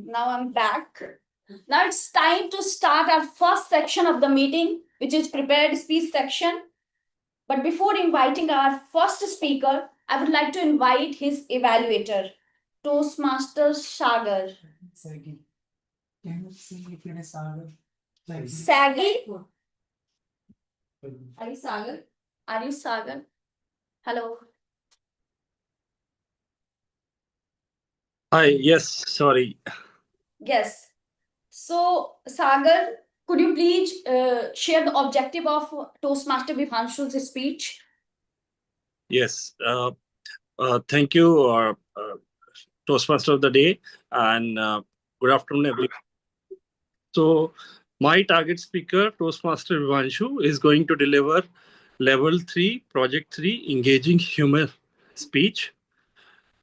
Now I'm back. Now it's time to start our first section of the meeting, which is prepared speech section. But before inviting our first speaker, I would like to invite his evaluator, Toastmaster Sagar. Saggy. Can you see if it is Sagar? Saggy? Are you Sagar? Are you Sagar? Hello. Hi, yes, sorry. Yes. So, Sagar, could you please share the objective of Toastmaster Vibhanshu's speech? Yes, thank you, Toastmaster of the Day, and good afternoon, everyone. So, my target speaker, Toastmaster Vivanshu, is going to deliver Level 3, Project 3, Engaging Humor speech.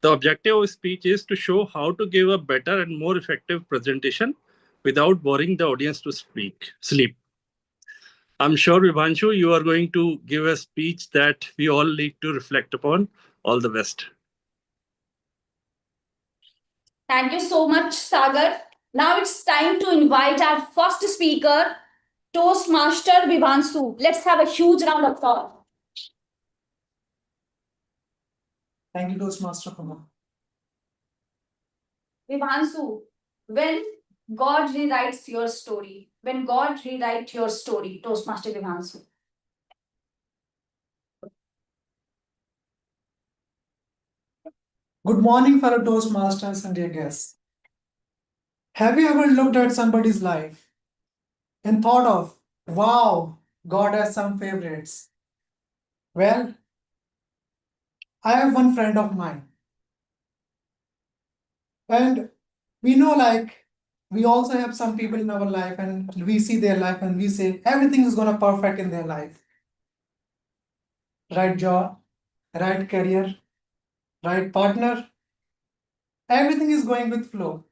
The objective of speech is to show how to give a better and more effective presentation without boring the audience to sleep. I'm sure, Vibhanshu, you are going to give a speech that we all need to reflect upon. All the best. Thank you so much, Sagar. Now it's time to invite our first speaker, Toastmaster Vibhanshu. Let's have a huge round of applause. Thank you, Toastmaster. Vibhanshu, when God rewrites your story, when God rewrites your story, Toastmaster Vibhanshu. Good morning, fellow Toastmasters and dear guests. Have you ever looked at somebody's life and thought of, wow, God has some favorites? Well, I have one friend of mine. And we know, like, we also have some people in our life and we see their life and we say everything is going to perfect in their life. Right job, right career, right partner, everything is going with flow.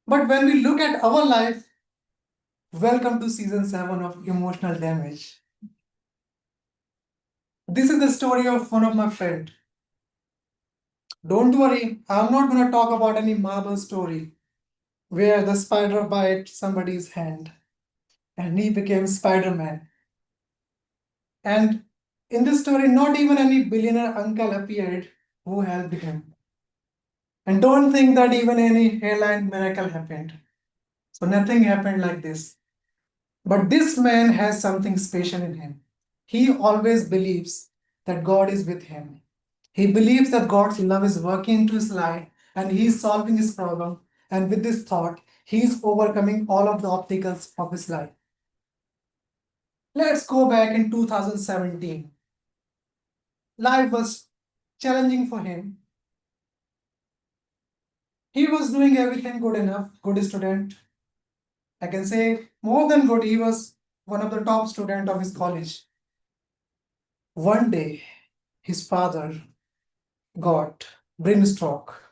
But when we look at our life, welcome to season 7 of Emotional Damage. This is the story of one of my friends. Don't worry, I'm not going to talk about any Marvel story where the spider bite somebody's hand and he became Spider-Man. And in this story, not even any billionaire uncle appeared who helped him. And don't think that even any hairline miracle happened. So nothing happened like this. But this man has something special in him. He always believes that God is with him. He believes that God's love is working into his life and he is solving his problem. And with this thought, he is overcoming all of the obstacles of his life. Let's go back in 2017. Life was challenging for him. He was doing everything good enough, good student. I can say more than good, he was one of the top students of his college. One day, his father got brain stroke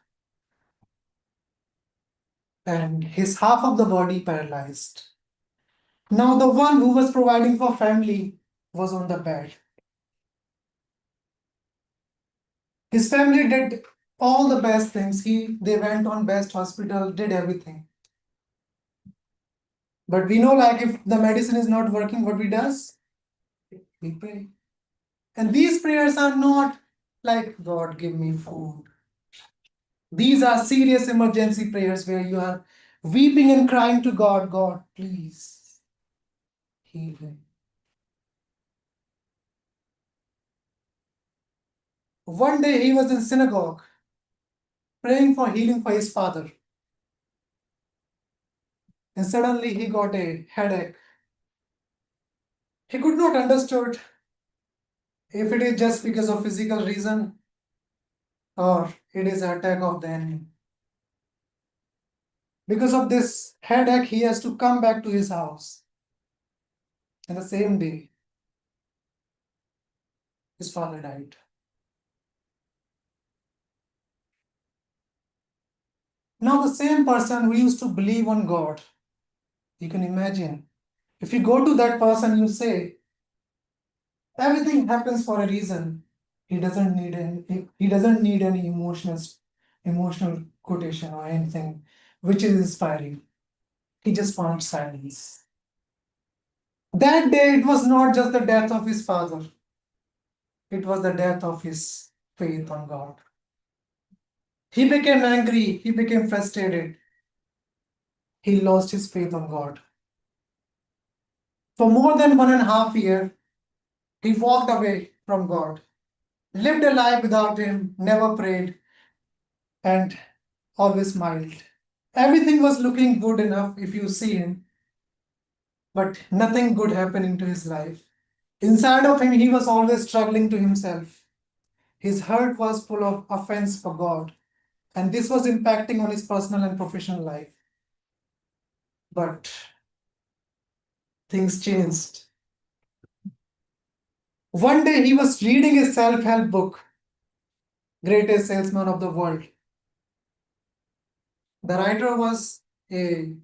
and his half of the body paralyzed. Now the one who was providing for family was on the bed. His family did all the best things. They went on best hospital, did everything. But we know, like, if the medicine is not working, what we does? We pray. And these prayers are not like, God, give me food. These are serious emergency prayers where you are weeping and crying to God, God, please heal him. One day he was in synagogue praying for healing for his father. And suddenly he got a headache. He could not understand if it is just because of physical reason or it is an attack of the enemy. Because of this headache, he has to come back to his house. And the same day, his father died. Now the same person who used to believe on God, you can imagine, if you go to that person, you say, everything happens for a reason. He doesn't need any emotional quotation or anything which is inspiring. He just wants silence. That day, it was not just the death of his father, it was the death of his faith on God. He became angry, he became frustrated, he lost his faith on God. For more than 1.5 years, he walked away from God, lived a life without him, never prayed, and always smiled. Everything was looking good enough if you see him, but nothing good happening to his life. Inside of him, he was always struggling to himself. His heart was full of offense for God, and this was impacting on his personal and professional life. But things changed. One day he was reading a self-help book, Greatest Salesman of the World. The writer was a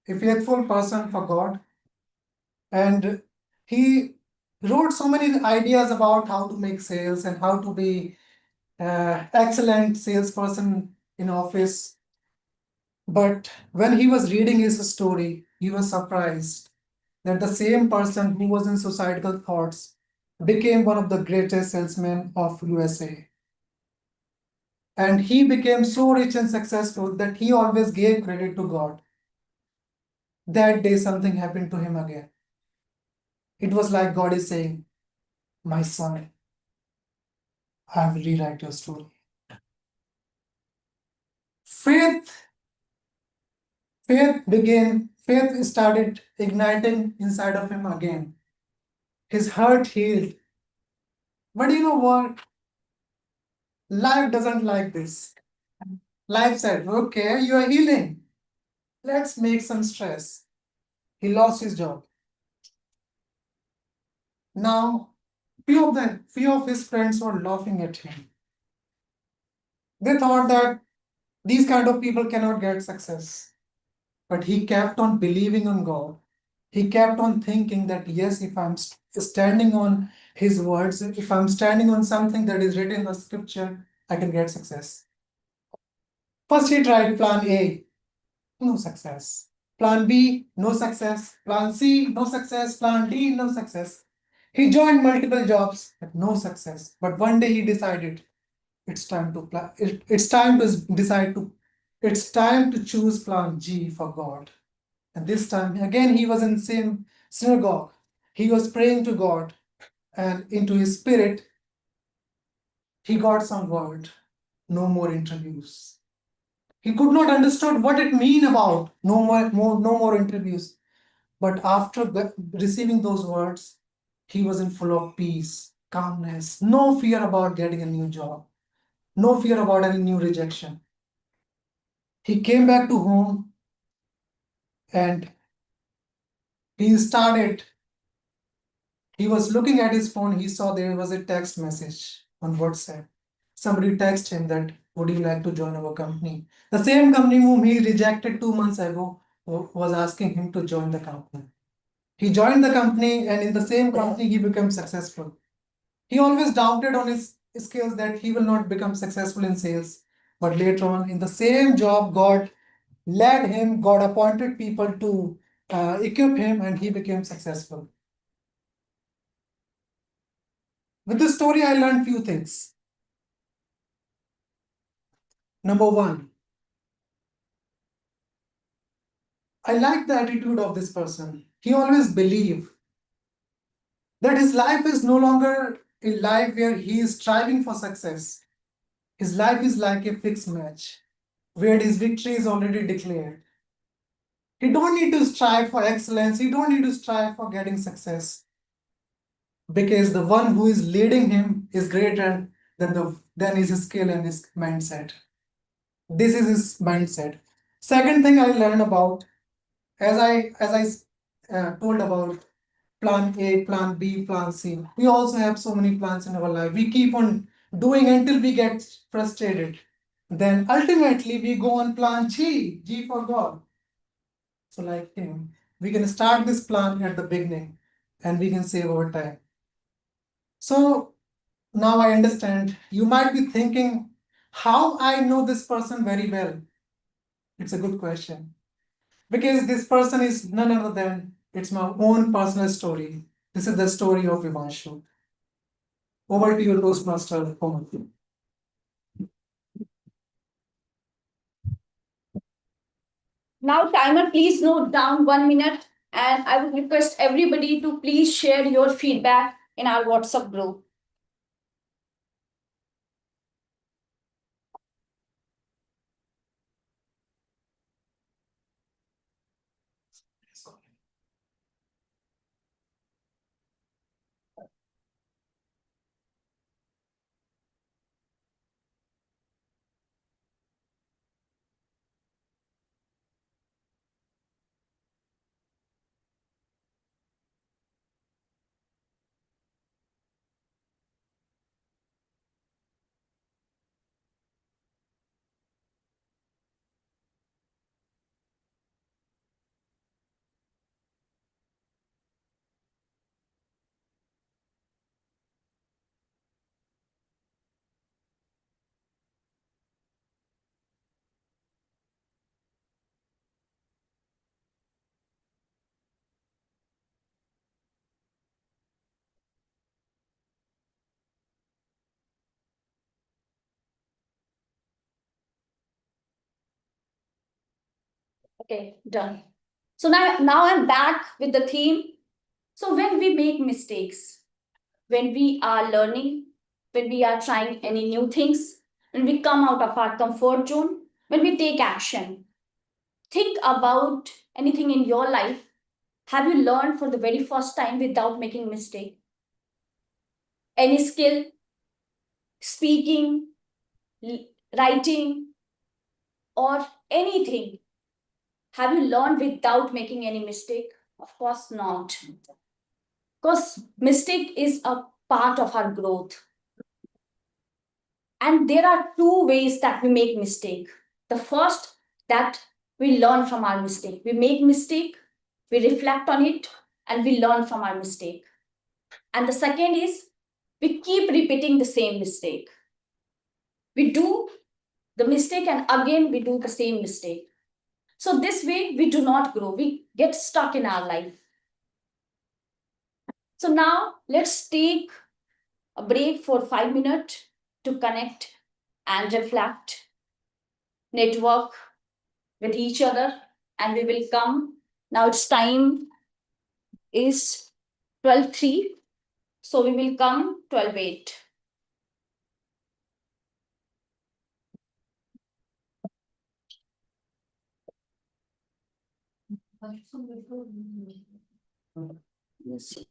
faithful person for God, and he wrote so many ideas about how to make sales and how to be excellent salesperson in office. But when he was reading his story, he was surprised that the same person who was in suicidal thoughts became one of the greatest salesmen of USA. And he became so rich and successful that he always gave credit to God. That day, something happened to him again. It was like God is saying, "My son, I will rewrite your story." Faith, faith started igniting inside of him again. His heart healed. But you know what? Life doesn't like this. Life said, "Okay, you are healing. Let's make some stress." He lost his job. Now, few of his friends were laughing at him. They thought that these kind of people cannot get success. But he kept on believing on God. He kept on thinking that yes, if I'm standing on his words, if I'm standing on something that is written in the scripture, I can get success. First, he tried plan A, no success. Plan B, no success. Plan C, no success. Plan D, no success. He joined multiple jobs, but no success. But one day he decided it's time to it's time to decide to it's time to choose plan G for God. And this time again he was in the same synagogue. He was praying to God, and into his spirit he got some word. No more interviews. He could not understand what it mean about no more interviews. But after receiving those words, he was in full of peace, calmness, no fear about getting a new job, no fear about any new rejection. He came back to home and he was looking at his phone. He saw there was a text message on WhatsApp. Somebody texted him that, "Would you like to join our company?" The same company whom he rejected 2 months ago was asking him to join the company. He joined the company, and in the same company, he became successful. He always doubted on his skills that he will not become successful in sales. But later on, in the same job, God led him, God appointed people to equip him, and he became successful. With this story, I learned few things. Number one, I like the attitude of this person. He always believed that his life is no longer a life where he is striving for success. His life is like a fixed match where his victory is already declared. He don't need to strive for excellence. He don't need to strive for getting success, because the one who is leading him is greater than his skill and his mindset. This is his mindset. Second thing I learned about, as I told about plan A, plan B, plan C. We also have so many plans in our life. We keep on doing until we get frustrated. Then ultimately we go on plan G for God. So like him, we can start this plan at the beginning and we can save our time. So now I understand. You might be thinking, how I know this person very well? It's a good question. Because this person is none other than it's my own personal story. This is the story of Vivanshu. Over to you, Toastmaster Komal. Now, timer, please note down 1 minute, and I would request everybody to please share your feedback in our WhatsApp group. Okay, done. So now I'm back with the theme. So when we make mistakes, when we are learning, when we are trying any new things, when we come out of our comfort zone, when we take action, think about anything in your life. Have you learned for the very first time without making mistake? Any skill, speaking, writing, or anything? Have you learned without making any mistake? Of course not. Because mistake is a part of our growth. And there are two ways that we make mistake. The first, that we learn from our mistake. We make mistake, we reflect on it, and we learn from our mistake. And the second is, we keep repeating the same mistake. We do the mistake and again we do the same mistake. So this way we do not grow. We get stuck in our life. So now let's take a break for 5 minutes to connect and reflect, network with each other, and we will come. Now it's time is 12:03, so we will come 12:08. Yes.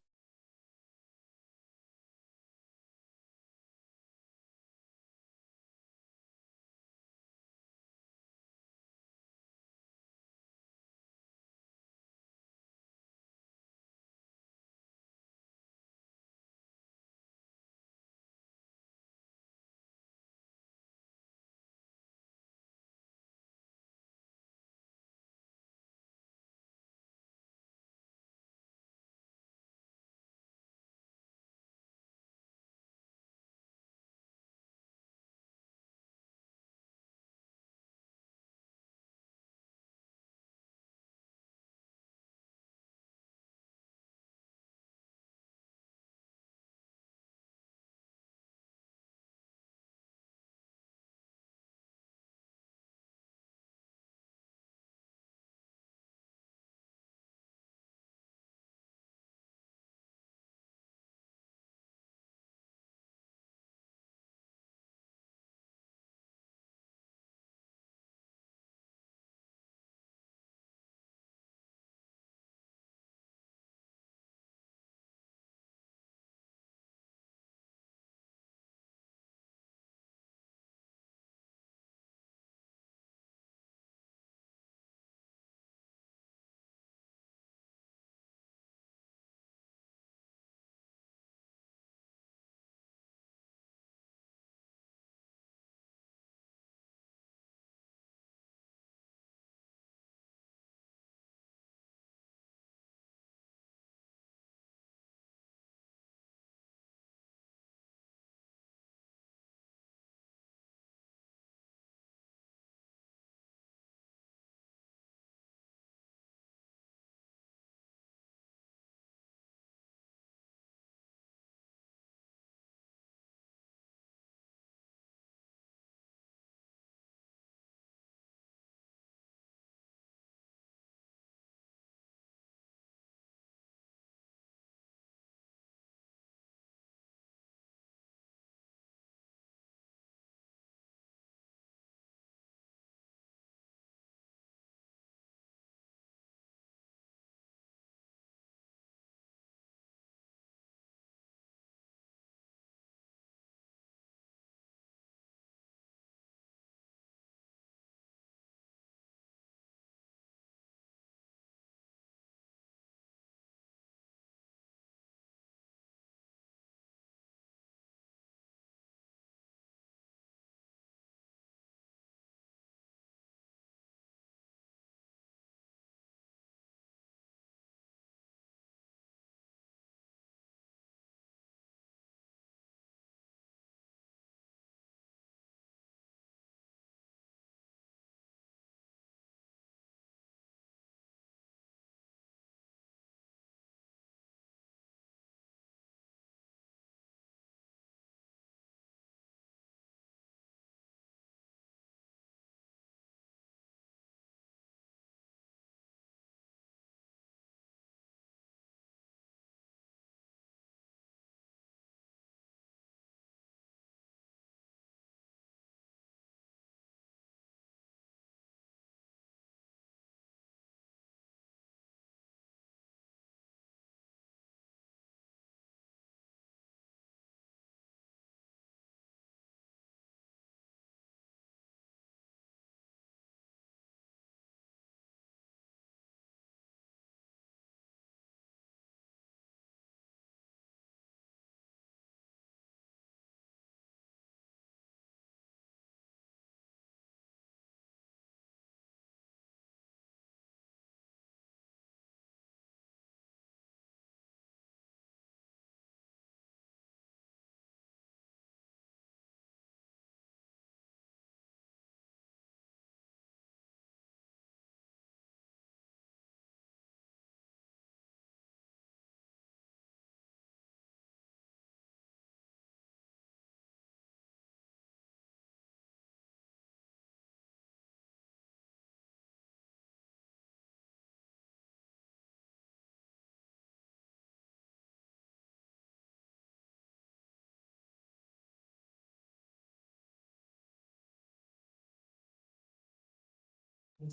Now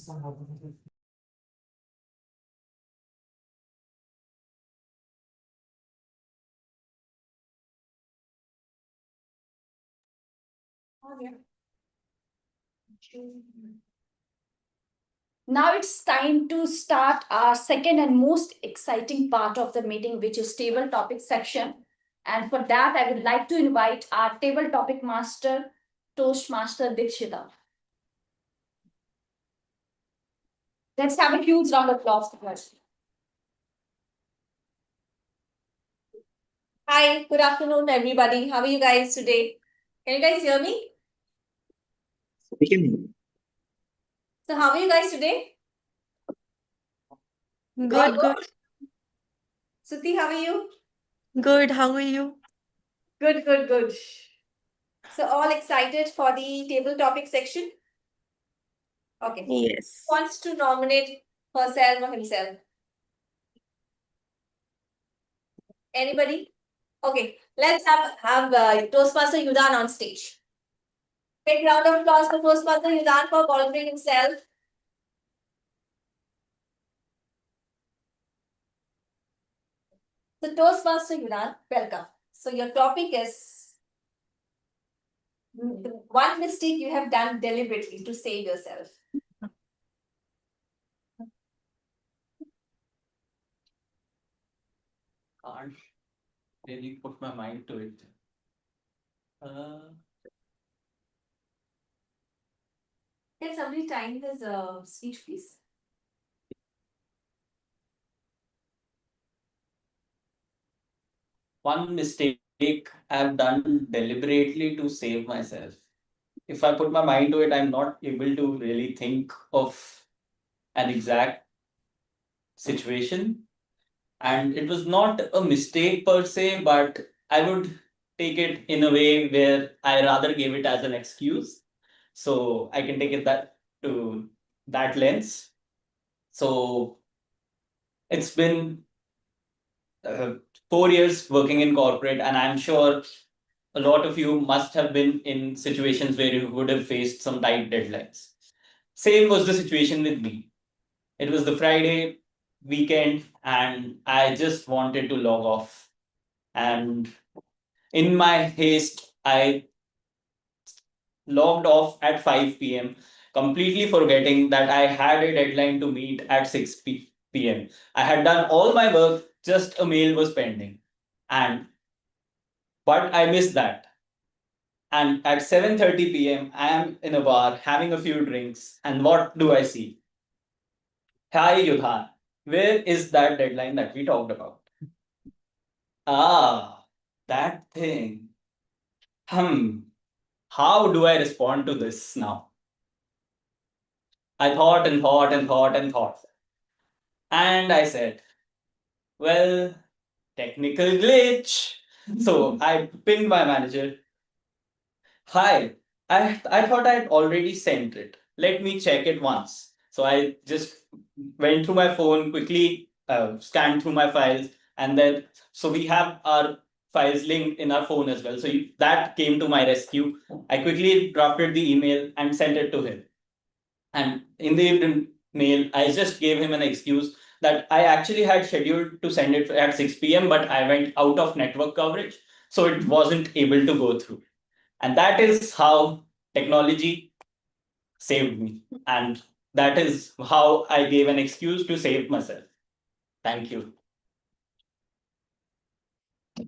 it's time to start our second and most exciting part of the meeting, which is table topic section. And for that, I would like to invite our table topic master, Toastmaster Dikshita. Let's have a huge round of applause for her. Hi, good afternoon, everybody. How are you guys today? Can you guys hear me? We can. So, how are you guys today? Good, good, Suti, how are you? good. How are you? Good, good, good. So, all excited for the table topic section? Okay. Who Yes. wants to nominate herself or himself? Anybody? Okay, let's have Toastmaster Yudan on stage. Big round of applause for Toastmaster Yudan for volunteering himself. So, Toastmaster Yudan, welcome. So, your topic is one mistake you have done deliberately to save yourself. Can't really put my mind to it. Can somebody time his speech, please? One mistake I've done deliberately to save myself. If I put my mind to it, I'm not able to really think of an exact situation. And it was not a mistake per se, but I would take it in a way where I rather gave it as an excuse. So I can take it that to that lens. So it's been 4 years working in corporate, and I'm sure a lot of you must have been in situations where you would have faced some tight deadlines. Same was the situation with me. It was the Friday weekend, and I just wanted to log off. And in my haste, I logged off at 5 p.m., completely forgetting that I had a deadline to meet at 6 p.m. I had done all my work, just a mail was pending. But I missed that. And at 7:30 p.m., I am in a bar having a few drinks. And what do I see? Hi, Yudhan. Where is that deadline that we talked about? Ah, that thing. How do I respond to this now? I thought and thought and thought and thought. And I said, well, technical glitch. So I pinged my manager. Hi, I thought I'd already sent it. Let me check it once. So I just went through my phone, quickly scanned through my files, and then so we have our files linked in our phone as well. So that came to my rescue. I quickly drafted the email and sent it to him. And in the mail, I just gave him an excuse that I actually had scheduled to send it at 6 p.m., but I went out of network coverage, so it wasn't able to go through. And that is how technology saved me. And that is how I gave an excuse to save myself. Thank you.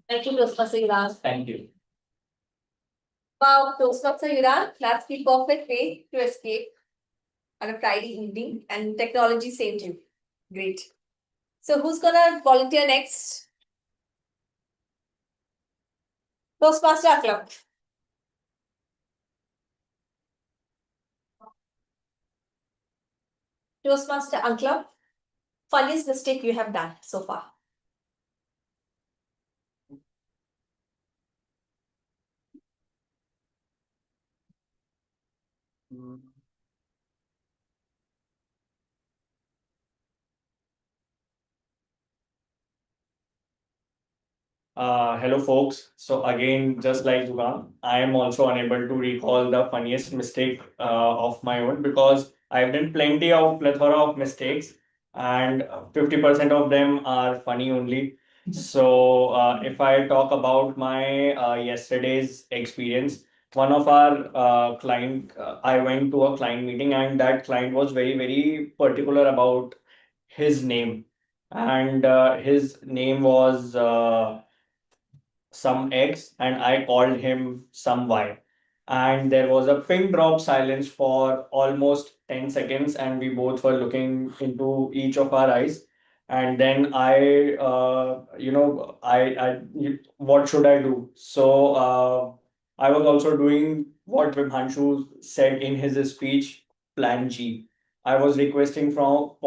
Thank you, Toastmaster Yudan. Thank you. Wow, Toastmaster Yudan, that's the perfect way to escape on a Friday evening, and technology saved you. Great. So, who's gonna volunteer next? Toastmaster Aklap. Toastmaster Aklap, funniest mistake you have done so far. Hello, folks. So again, just like Dugan, I am also unable to recall the funniest mistake of my own because I've done plenty of plethora of mistakes, and 50% of them are funny only. So, if I talk about my yesterday's experience, one of our client, I went to a client meeting, and that client was very, very particular about his name, and his name was some X and I called him some Y. And there was a pin drop silence for almost 10 seconds, and we both were looking into each of our eyes. And then what should I do? So I was also doing what Vibhanshu said in his speech, Plan G. I was requesting for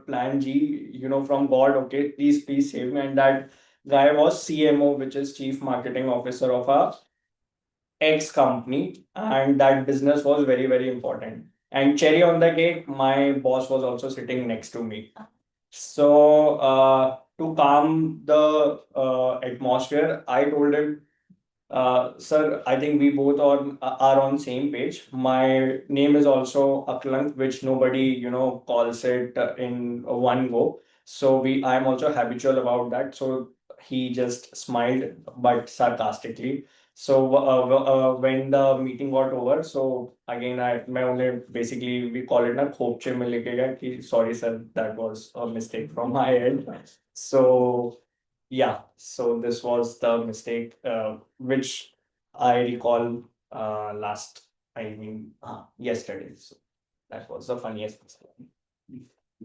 Plan G, from God, okay, please save me. And that guy was CMO, which is Chief Marketing Officer of a X company, and that business was very, very important. And cherry on the cake, my boss was also sitting next to me. So, to calm the atmosphere, I told him, sir, I think we both are on same page. My name is also Aklank, which nobody, calls it in one go. So I'm also habitual about that. So he just smiled, but sarcastically. So when the meeting got over, so again, my only basically we call it na khopche mein leke gaya ki sorry sir, that was a mistake from my end. So yeah, so this was the mistake which I recall yesterday. So that was the funniest mistake.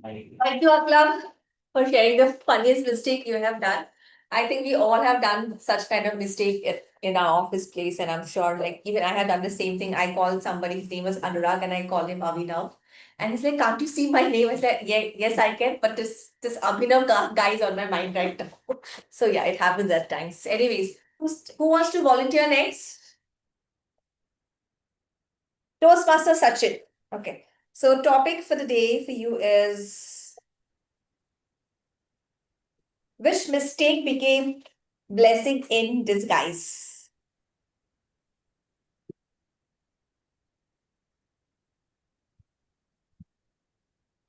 Thank you, Aklam, for sharing the funniest mistake you have done. I think we all have done such kind of mistake in our office place, and I'm sure, like, even I had done the same thing. I called somebody's name was Anurag, and I called him Abhinav, and he's like, "Can't you see my name?" I said, "Yeah, yes, I can, but this Abhinav guy is on my mind right now." So yeah, it happens at times. Anyways, who wants to volunteer next? Toastmaster Sachin. Okay. So topic for the day for you is which mistake became blessing in disguise?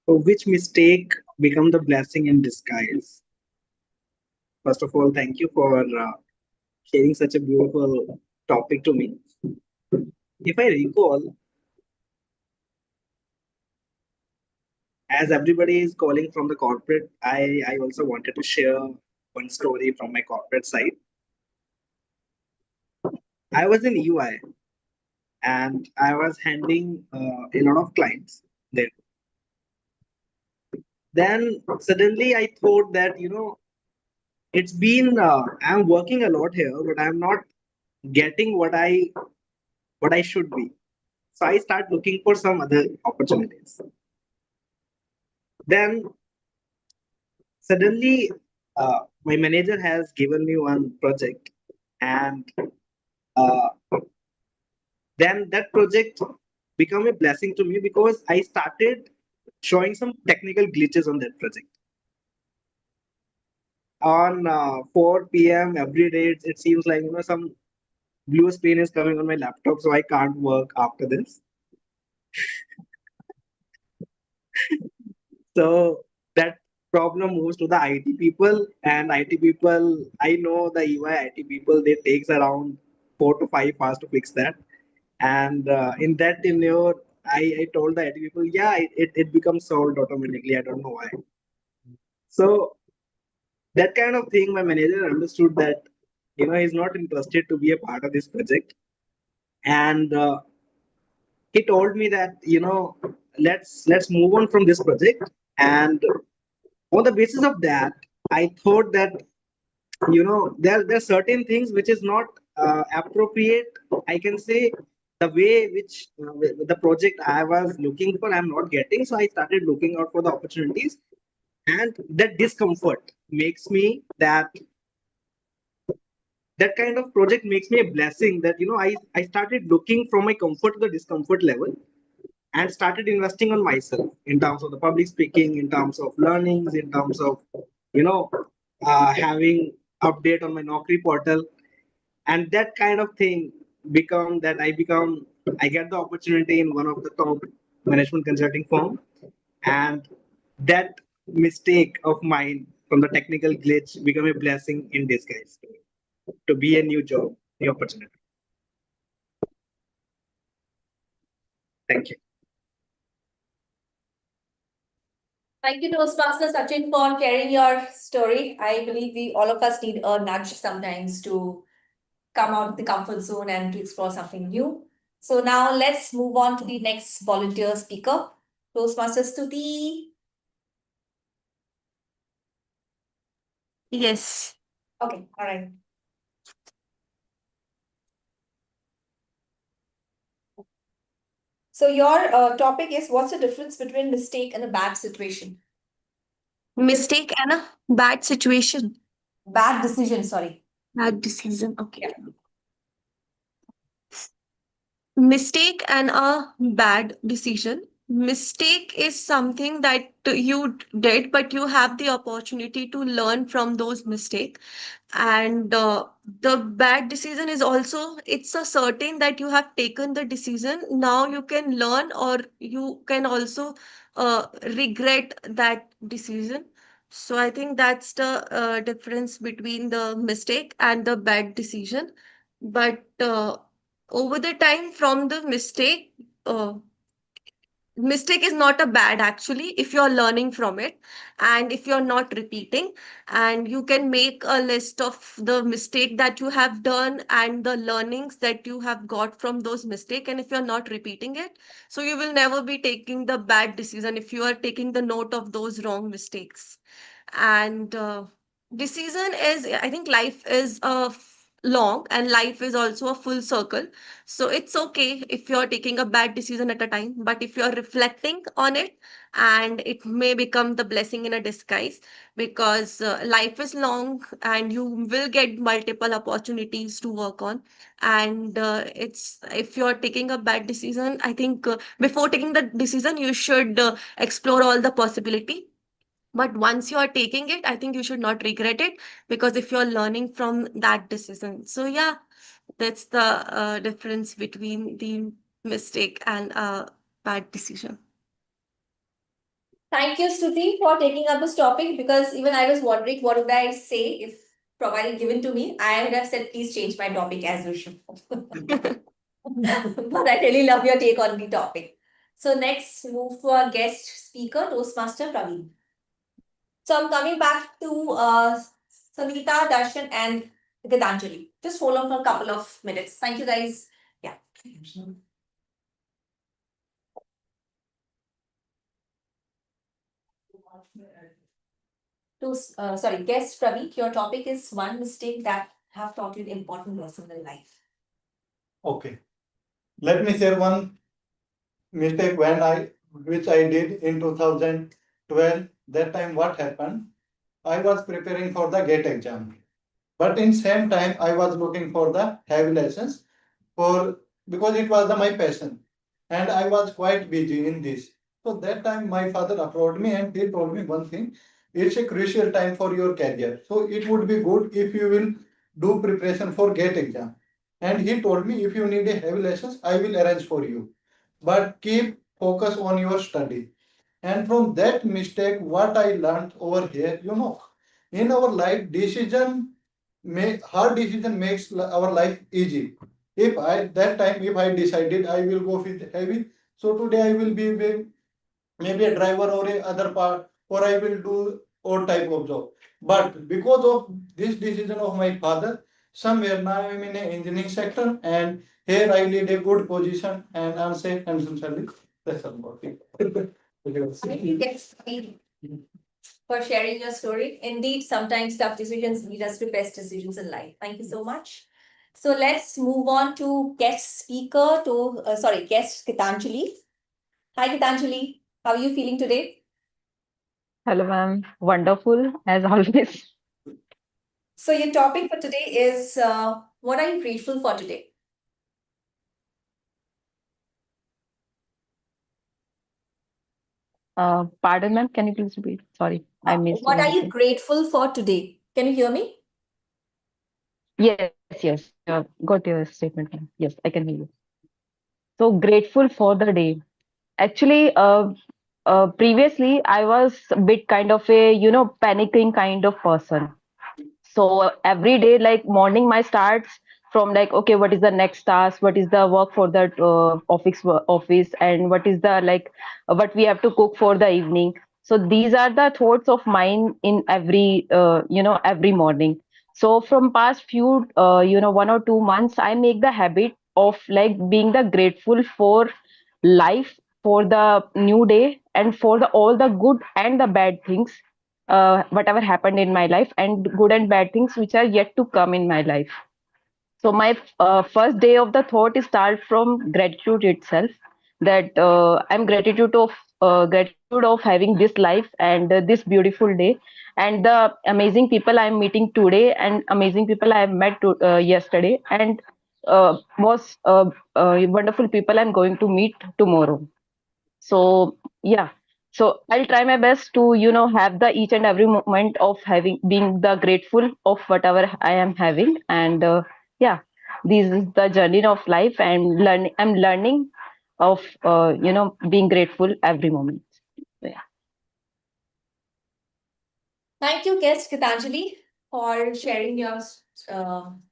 So which mistake become the blessing in disguise? First of all, thank you for sharing such a beautiful topic to me. If I recall, as everybody is calling from the corporate, I also wanted to share one story from my corporate side. I was in UI and I was handling a lot of clients there. Then suddenly I thought that, it's been, I'm working a lot here, but I'm not getting what I should be. So I start looking for some other opportunities. Then suddenly, my manager has given me one project, and uh, then that project become a blessing to me because I started showing some technical glitches on that project. On 4 p.m. every day, it seems like some blue screen is coming on my laptop, so I can't work after this. So that problem moves to the IT people, and IT people, I know the UI IT people, they takes around 4 to 5 hours to fix that. And in that tenure, I told the IT people, yeah, it becomes solved automatically. I don't know why. So that kind of thing, my manager understood that, he's not interested to be a part of this project. And he told me that, let's move on from this project. And on the basis of that, I thought that there are certain things which is not appropriate. I can say the way which the project I was looking for, I'm not getting. So I started looking out for the opportunities, and that discomfort makes me that kind of project makes me a blessing. That I started looking from my comfort to the discomfort level and started investing on myself in terms of the public speaking, in terms of learnings, in terms of you know having update on my Naukri portal, and that kind of thing I get the opportunity in one of the top management consulting firm, and that mistake of mine from the technical glitch become a blessing in disguise to be a new job, new opportunity. Thank you. Thank you, Toastmaster Sachin, for sharing your story. I believe we all of us need a nudge sometimes to come out of the comfort zone and to explore something new. So now let's move on to the next volunteer speaker, Toastmaster Stuti. Yes. Okay, all right. So your topic is, what's the difference between mistake and a bad situation? Mistake and a bad situation. Bad decision, sorry. Bad decision. Okay. Yeah. Mistake and a bad decision. Mistake is something that you did, but you have the opportunity to learn from those mistakes. And the bad decision is also, it's a certain that you have taken the decision. Now you can learn, or you can also regret that decision. So I think that's the difference between the mistake and the bad decision. But over the time from the uh, mistake is not a bad actually if you're learning from it, and if you're not repeating, and you can make a list of the mistake that you have done and the learnings that you have got from those mistake, and if you're not repeating it, so you will never be taking the bad decision if you are taking the note of those wrong mistakes. And decision is, I think life is long, and life is also a full circle. So it's okay if you're taking a bad decision at a time, but if you're reflecting on it, and it may become the blessing in a disguise, because life is long and you will get multiple opportunities to work on. And it's, if you're taking a bad decision, I think before taking the decision you should explore all the possibility. But once you are taking it, I think you should not regret it, because if you're learning from that decision. So yeah, that's the difference between the mistake and a bad decision. Thank you, Stuti, for taking up this topic, because even I was wondering what would I say if provided given to me. I would have said, please change my topic as usual. But I really love your take on the topic. So next, move to our guest speaker, Toastmaster Praveen. So I'm coming back to Sangeeta, Darshan, and Gitanjali. Just hold on for a couple of minutes. Thank you, guys. Yeah. To sorry, guest Praveen, your topic is one mistake that have taught you an important lesson in life. Okay, let me share one mistake which I did in 2012. That time what happened? I was preparing for the GATE exam, but in same time I was looking for the heavy lessons for because it was my passion, and I was quite busy in this. So that time my father approached me and he told me one thing: it's a crucial time for your career. So it would be good if you will do preparation for GATE exam. And he told me if you need a heavy lessons, I will arrange for you. But keep focus on your study. And from that mistake, what I learned over here, in our life, hard decision makes our life easy. If I that time if I decided I will go with heavy, so today I will be maybe a driver or a other part, or I will do all type of job. But because of this decision of my father, somewhere now I'm in an engineering sector, and here I lead a good position and I'm safe and sincerely. That's all about it. Thank you, guest Praveen, for sharing your story. Indeed, sometimes tough decisions lead us to best decisions in life. Thank you so much. So let's move on to guest speaker, to guest Gitanjali. Hi, Gitanjali. How are you feeling today? Hello, ma'am. Wonderful as always. So your topic for today is, what are you grateful for today? Pardon, ma'am. Can you please repeat? Sorry, I missed What in are you between. grateful for today? Can you hear me? Yes. Got your statement, ma'am. Yes, I can hear you. So grateful for the day. Actually, previously I was a bit kind of a, panicking kind of person. So every day, like morning, my starts from like, okay, what is the next task? What is the work for the office, and what is the like what we have to cook for the evening. So these are the thoughts of mine in every every morning. So from past few 1 or 2 months, I make the habit of like being the grateful for life, for the new day, and for the all the good and the bad things, whatever happened in my life, and good and bad things which are yet to come in my life. So my first day of the thought is start from gratitude itself. That I'm gratitude of having this life and this beautiful day, and the amazing people I'm meeting today, and amazing people I have met yesterday, and most wonderful people I'm going to meet tomorrow. So yeah, so I'll try my best to have the each and every moment of having being the grateful of whatever I am having. And yeah, this is the journey of life, and learning I'm learning of being grateful every moment. So, yeah. Thank you, guest Gitanjali, for sharing your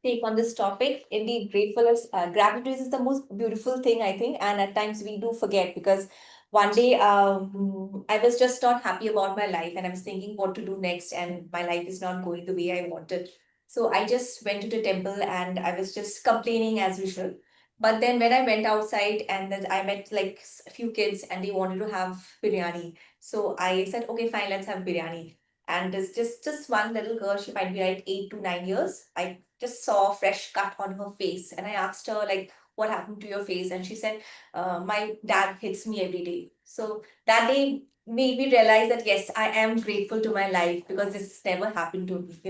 take on this topic. Indeed, gratitude is the most beautiful thing, I think, and at times we do forget because one day I was just not happy about my life and I was thinking what to do next, and my life is not going the way I wanted. So I just went to the temple and I was just complaining as usual. But then when I went outside and then I met like a few kids and they wanted to have biryani. So I said, okay, fine, let's have biryani. And there's just one little girl, she might be like 8 to 9 years. I just saw a fresh cut on her face, and I asked her like, "What happened to your face?" And she said, "My dad hits me every day." So that day made me realize that yes, I am grateful to my life because this never happened to me.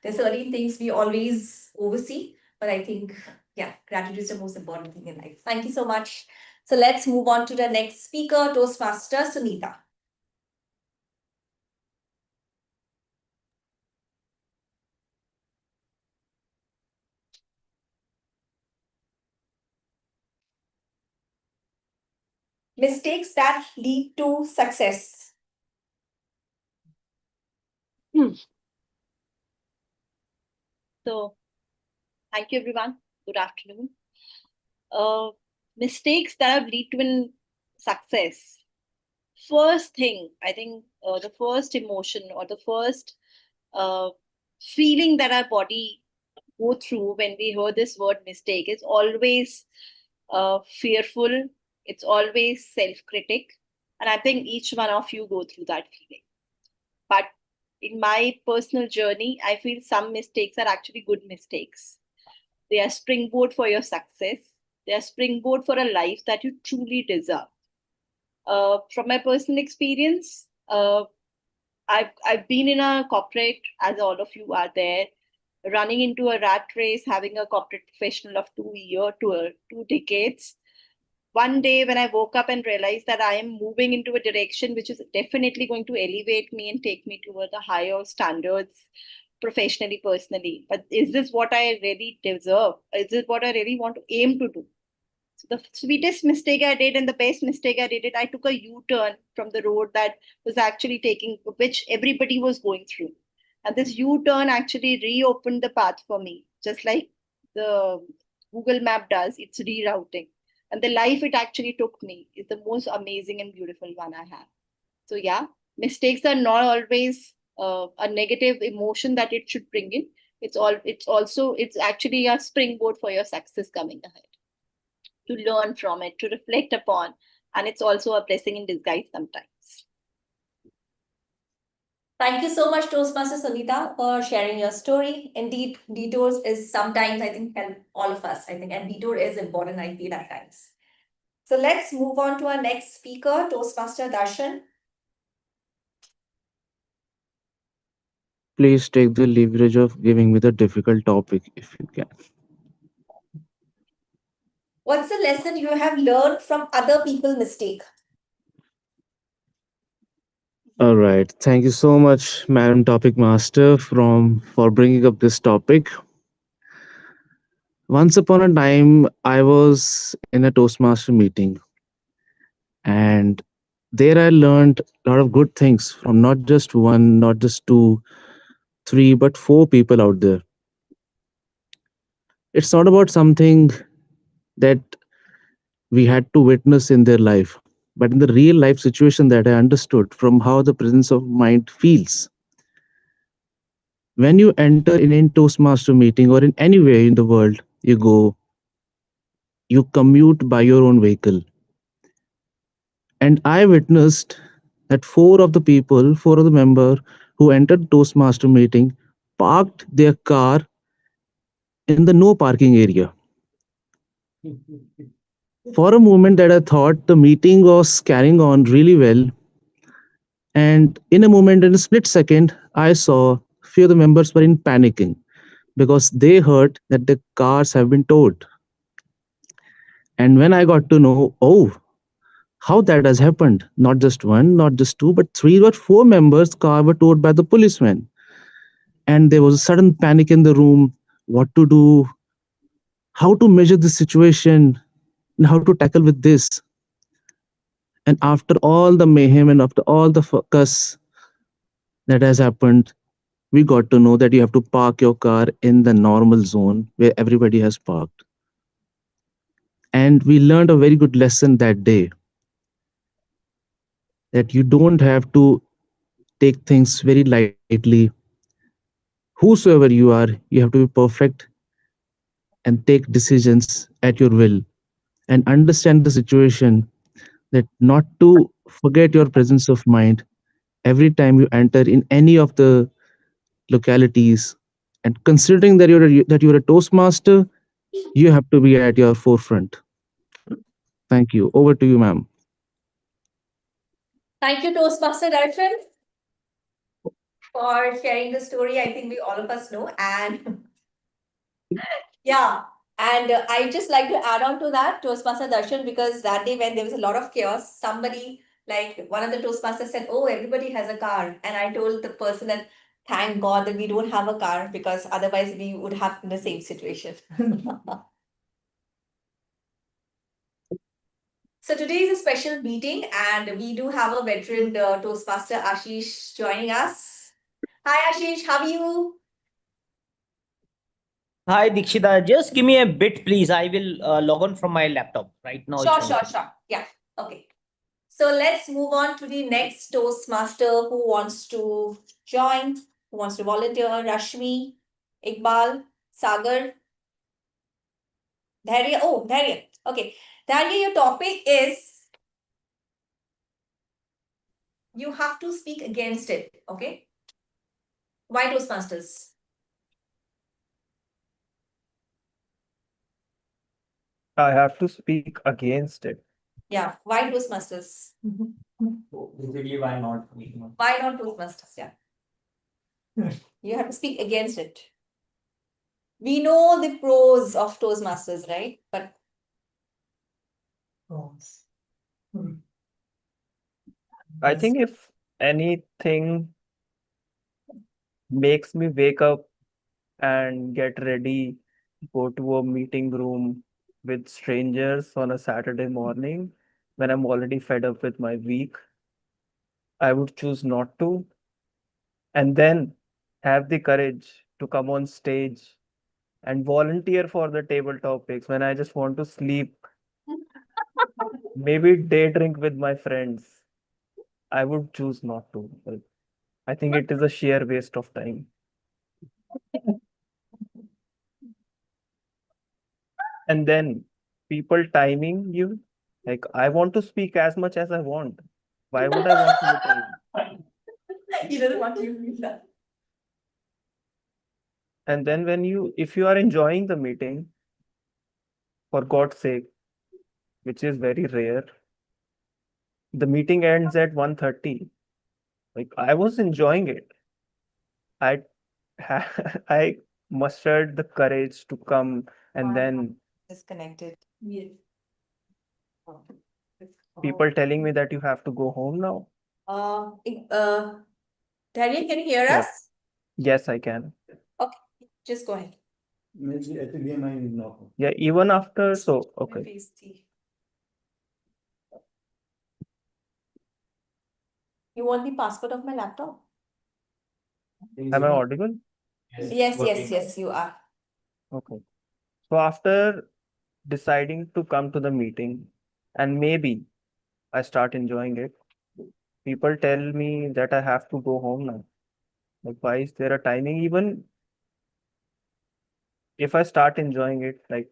There's certain things we always oversee, but I think yeah, gratitude is the most important thing in life. Thank you so much. So let's move on to the next speaker, Toastmaster Sunita. Mistakes that lead to success. So, thank you everyone. Good afternoon. Uh, Mistakes that have lead to an success. First thing, I think the first emotion or the first uh, feeling that our body go through when we hear this word mistake is always fearful. It's always self-critic, and I think each one of you go through that feeling. But in my personal journey, I feel some mistakes are actually good mistakes. They are springboard for your success. They are springboard for a life that you truly deserve. From my personal experience, I've been in a corporate, as all of you are there, running into a rat race, having a corporate professional of 2 decades. One day when I woke up and realized that I am moving into a direction which is definitely going to elevate me and take me toward the higher standards professionally, personally. But is this what I really deserve? Is this what I really want to aim to do? So the sweetest mistake I did and the best mistake I did it, I took a U-turn from the road that was actually taking, which everybody was going through. And this U-turn actually reopened the path for me, just like the Google map does, it's rerouting. And the life it actually took me is the most amazing and beautiful one I have. So yeah, mistakes are not always a negative emotion that it should bring in. It's actually a springboard for your success coming ahead, to learn from it, to reflect upon, and it's also a blessing in disguise sometimes. Thank you so much, Toastmaster Sunita, for sharing your story. Indeed, detours is sometimes, I think, help all of us, I think, and detour is important, I feel, at times. So let's move on to our next speaker, Toastmaster Darshan. Please take the leverage of giving me the difficult topic if you can. What's the lesson you have learned from other people's mistake? All right. Thank you so much, Madam Topic Master, for bringing up this topic. Once upon a time, I was in a Toastmaster meeting, And there I learned a lot of good things from not just one, not just two, three, but four people out there. It's not about something that we had to witness in their life, but in the real life situation that I understood from how the presence of mind feels. When you enter in a Toastmaster meeting or in anywhere in the world you go, you commute by your own vehicle. And I witnessed that four of the member who entered Toastmaster meeting parked their car in the no parking area. For a moment that I thought the meeting was carrying on really well, and in a moment, in a split second, I saw few of the members were in panicking because they heard that the cars have been towed. And when I got to know, oh, how that has happened, not just one, not just two, but three or four members' car were towed by the policemen. And there was a sudden panic in the room, what to do, how to measure the situation, and how to tackle with this. And after all the mayhem and after all the fuckus that has happened, we got to know that you have to park your car in the normal zone where everybody has parked. And we learned a very good lesson that day, that you don't have to take things very lightly. Whosoever you are, you have to be perfect and take decisions at your will and understand the situation, that not to forget your presence of mind every time you enter in any of the localities. And considering that you're a Toastmaster, you have to be at your forefront. Thank you. Over to you, ma'am. Thank you, Toastmaster Darshan, for sharing the story. I think we all of us know. And yeah, and I just like to add on to that, Toastmaster Darshan, because that day when there was a lot of chaos, somebody, like one of the Toastmasters said, oh, everybody has a car. And I told the person that thank God that we don't have a car, because otherwise we would have in the same situation. So today is a special meeting, and we do have a veteran Toastmaster Ashish joining us. Hi Ashish, how are you? Hi Dikshita, just give me a bit, please. I will log on from my laptop right now. Sure, sure, sure. Yeah, okay. So let's move on to the next Toastmaster who wants to join, who wants to volunteer. Rashmi, Iqbal, Sagar, Dharya. Oh, Dharya. Okay. Dharya, your topic is you have to speak against it. Okay. Why Toastmasters? I have to speak against it. Yeah. Why Toastmasters? Basically, why not? Why not Toastmasters? Yeah. You have to speak against it. We know the pros of Toastmasters, right? But I think if anything makes me wake up and get ready, go to a meeting room with strangers on a Saturday morning when I'm already fed up with my week, I would choose not to. And then have the courage to come on stage and volunteer for the table topics when I just want to sleep, maybe day drink with my friends. I would choose not to. Like, I think it is a sheer waste of time. And then people timing you, like, I want to speak as much as I want. Why would I want to be timed? he doesn't want you to be that. And then if you are enjoying the meeting, for God's sake, which is very rare, the meeting ends at 1:30. Like, I was enjoying it. I I mustered the courage to come, and then Disconnected. Yes. people telling me that you have to go home now. Darian, can you hear Like, us? yes, I can. Okay, just go ahead. Maybe again I know. Yeah, even after, so, okay. Please see. You want the password of my laptop? Am I audible? Yes, you are. Okay. So after deciding to come to the meeting, and maybe I start enjoying it, people tell me that I have to go home now. Like, why is there a timing? Even if I start enjoying it, like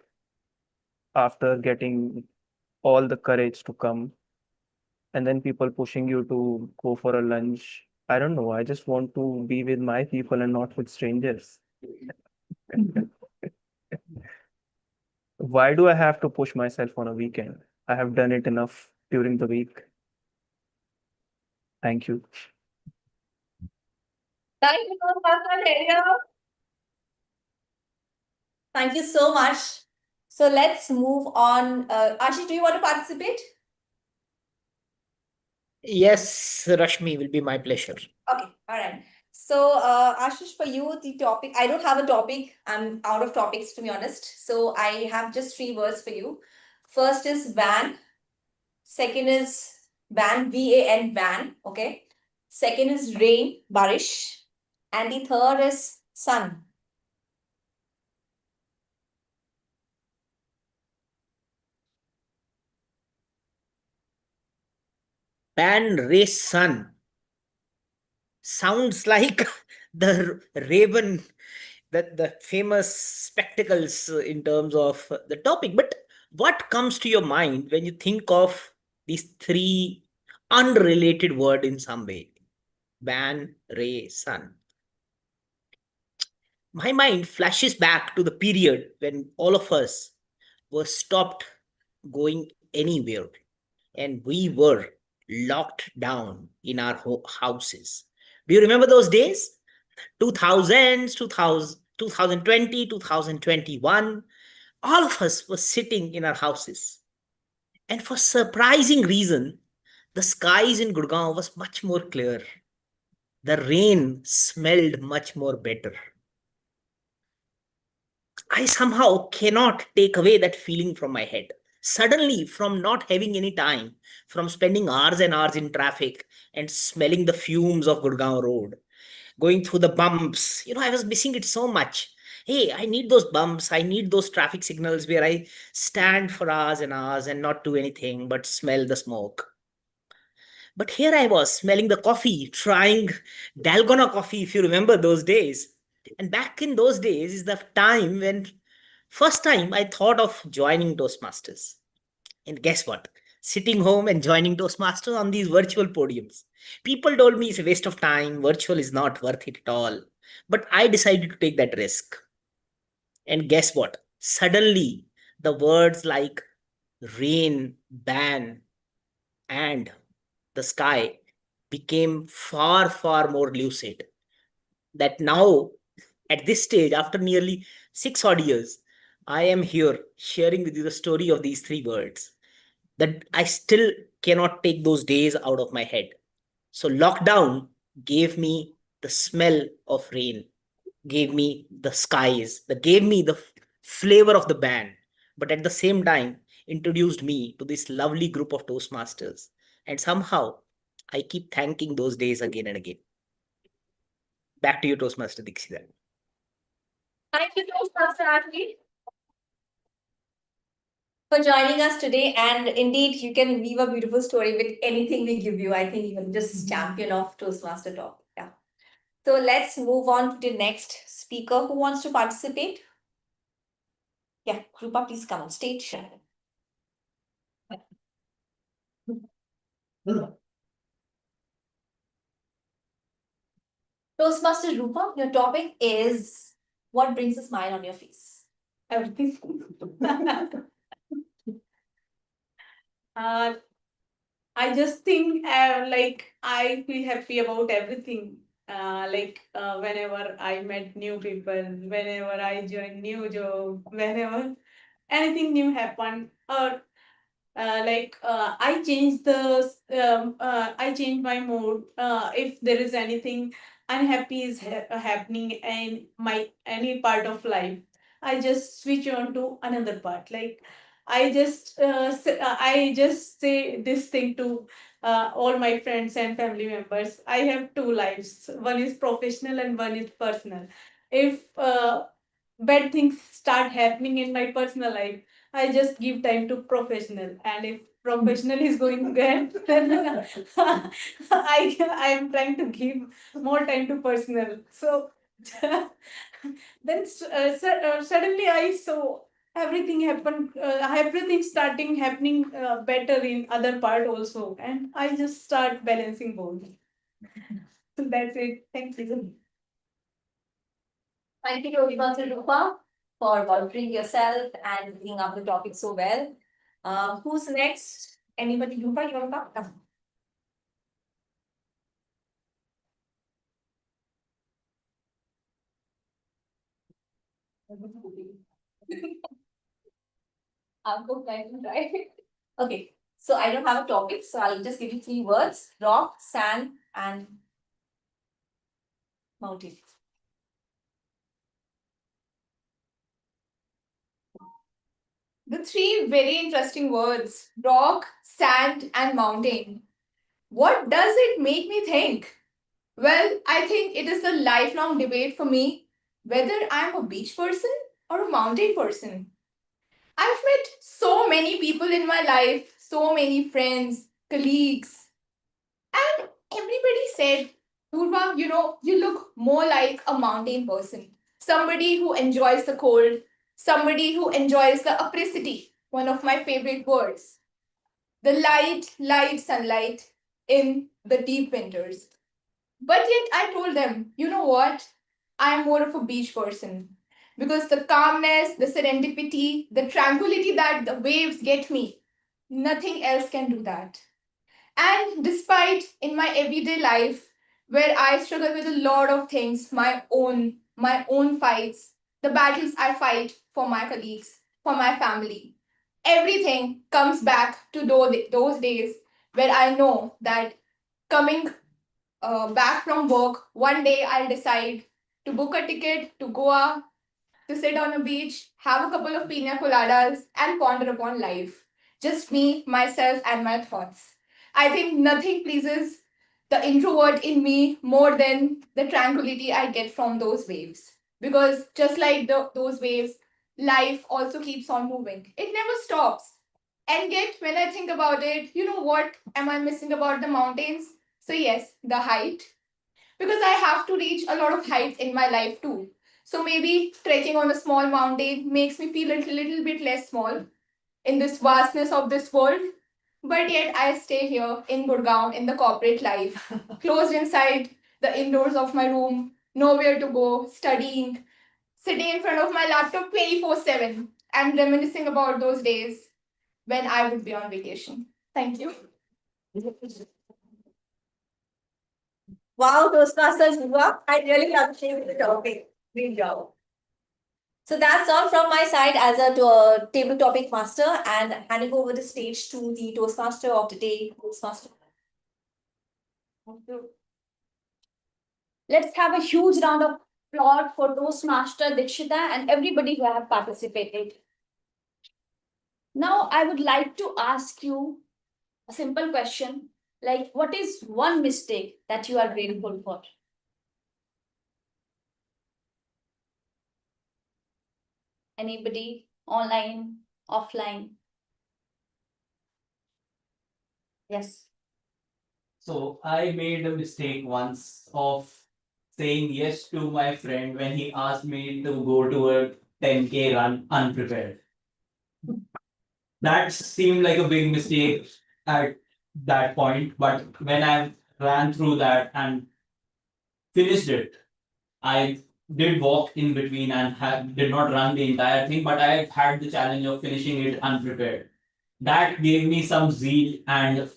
after getting all the courage to come, and then people pushing you to go for a lunch. I don't know. I just want to be with my people and not with strangers. Why do I have to push myself on a weekend? I have done it enough during the week. Thank you. Thank you, Toastmaster. Thank you so much. So let's move on. Ashish, do you want to participate? Yes, Rashmi, will be my pleasure. Okay, all right. So, Ashish, for you, the topic, I don't have a topic. I'm out of topics, to be honest. So, I have just 3 words for you. First is van. Second is van, VAN, van. Okay. Second is rain, barish. And the third is sun. Pan race sun sounds like the raven, the famous spectacles in terms of the topic. But what comes to your mind when you think of these three unrelated word in some way? Ban, ray, sun. My mind flashes back to the period when all of us were stopped going anywhere and we were locked down in our houses. Do you remember those days? 2000s, 2000, 2020, 2021. All of us were sitting in our houses. And for surprising reason, the skies in Gurgaon was much more clear. The rain smelled much more better. I somehow cannot take away that feeling from my head. Suddenly, from not having any time, from spending hours and hours in traffic and smelling the fumes of Gurgaon Road, going through the bumps, I was missing it so much. Hey, I need those bumps. I need those traffic signals where I stand for hours and hours and not do anything but smell the smoke. But here I was smelling the coffee, trying Dalgona coffee, if you remember those days. And back in those days is the time when first time I thought of joining Toastmasters. And guess what? Sitting home and joining Toastmasters on these virtual podiums. People told me it's a waste of time, virtual is not worth it at all. But I decided to take that risk. And guess what? Suddenly, the words like rain, ban, and the sky became far, far more lucid. That now, at this stage, after nearly 6 odd years, I am here sharing with you the story of these three words that I still cannot take those days out of my head. So, lockdown gave me the smell of rain, gave me the skies, that gave me the flavor of the band, but at the same time, introduced me to this lovely group of Toastmasters. And somehow, I keep thanking those days again and again. Back to you, Toastmaster Dixit. Thank you, Toastmaster Ashish, for joining us today. And indeed, you can weave a beautiful story with anything we give you. I think you're just champion of Toastmaster talk. Yeah. So let's move on to the next speaker who wants to participate. Yeah, Krupa, please come on stage. Toastmaster Rupa, your topic is what brings a smile on your face? Everything. uh, I just think like I feel happy about everything. Whenever I met new people, whenever I joined new job, whenever anything new happened, or I change my mood. If there is anything unhappy is happening in my any part of life, I just switch on to another part. Like I just say this thing to all my friends and family members. I have two lives. One is professional and one is personal. If bad things start happening in my personal life, I just give time to professional. And if professional is going good, then I am trying to give more time to personal. So then suddenly I saw everything starting happening better in other part also, and I just start balancing both. So that's it. Thank you. Thank you, Rupa, for volunteering yourself and bringing up the topic so well. Who's next? Anybody? Rupa, you want to talk? I'll go back and try. Okay, so I don't have a topic, so I'll just give you three words: rock, sand, and mountain. The three very interesting words rock, sand, and mountain. What does it make me think? Well, I think it is a lifelong debate for me whether I'm a beach person or a mountain person. I've met so many people in my life, so many friends, colleagues, and everybody said, Durva, you look more like a mountain person. Somebody who enjoys the cold, somebody who enjoys the apricity, one of my favorite words. The light sunlight in the deep winters. But yet I told them, you know what? I'm more of a beach person. Because the calmness, the serendipity, the tranquility that the waves get me, nothing else can do that. And despite in my everyday life, where I struggle with a lot of things, my own fights, the battles I fight for my colleagues, for my family, everything comes back to those days where I know that coming back from work, one day I'll decide to book a ticket to Goa, to sit on a beach, have a couple of pina coladas, and ponder upon life. Just me, myself, and my thoughts. I think nothing pleases the introvert in me more than the tranquility I get from those waves. Because just like those waves, life also keeps on moving. It never stops. And yet, when I think about it, you know what am I missing about the mountains? So, yes, the height. Because I have to reach a lot of heights in my life too. So maybe trekking on a small mountain makes me feel a little bit less small in this vastness of this world. But yet I stay here in Gurgaon in the corporate life, closed inside the indoors of my room, nowhere to go, studying, sitting in front of my laptop 24/7 and reminiscing about those days when I would be on vacation. Thank you. Wow, Toastmasters, Rupa, I really appreciate the topic. Great job. So that's all from my side as a table topic master, and handing over the stage to the Toastmaster of the day, Toastmaster. Thank you. Let's have a huge round of applause for Toastmaster Dikshita and everybody who have participated. Now, I would like to ask you a simple question like, what is one mistake that you are grateful for? Anybody? Online, offline? Yes. So I made a mistake once of saying yes to my friend when he asked me to go to a 10K run unprepared. That seemed like a big mistake at that point, but when I ran through that and finished it, I did walk in between and did not run the entire thing, but I had the challenge of finishing it unprepared. That gave me some zeal, and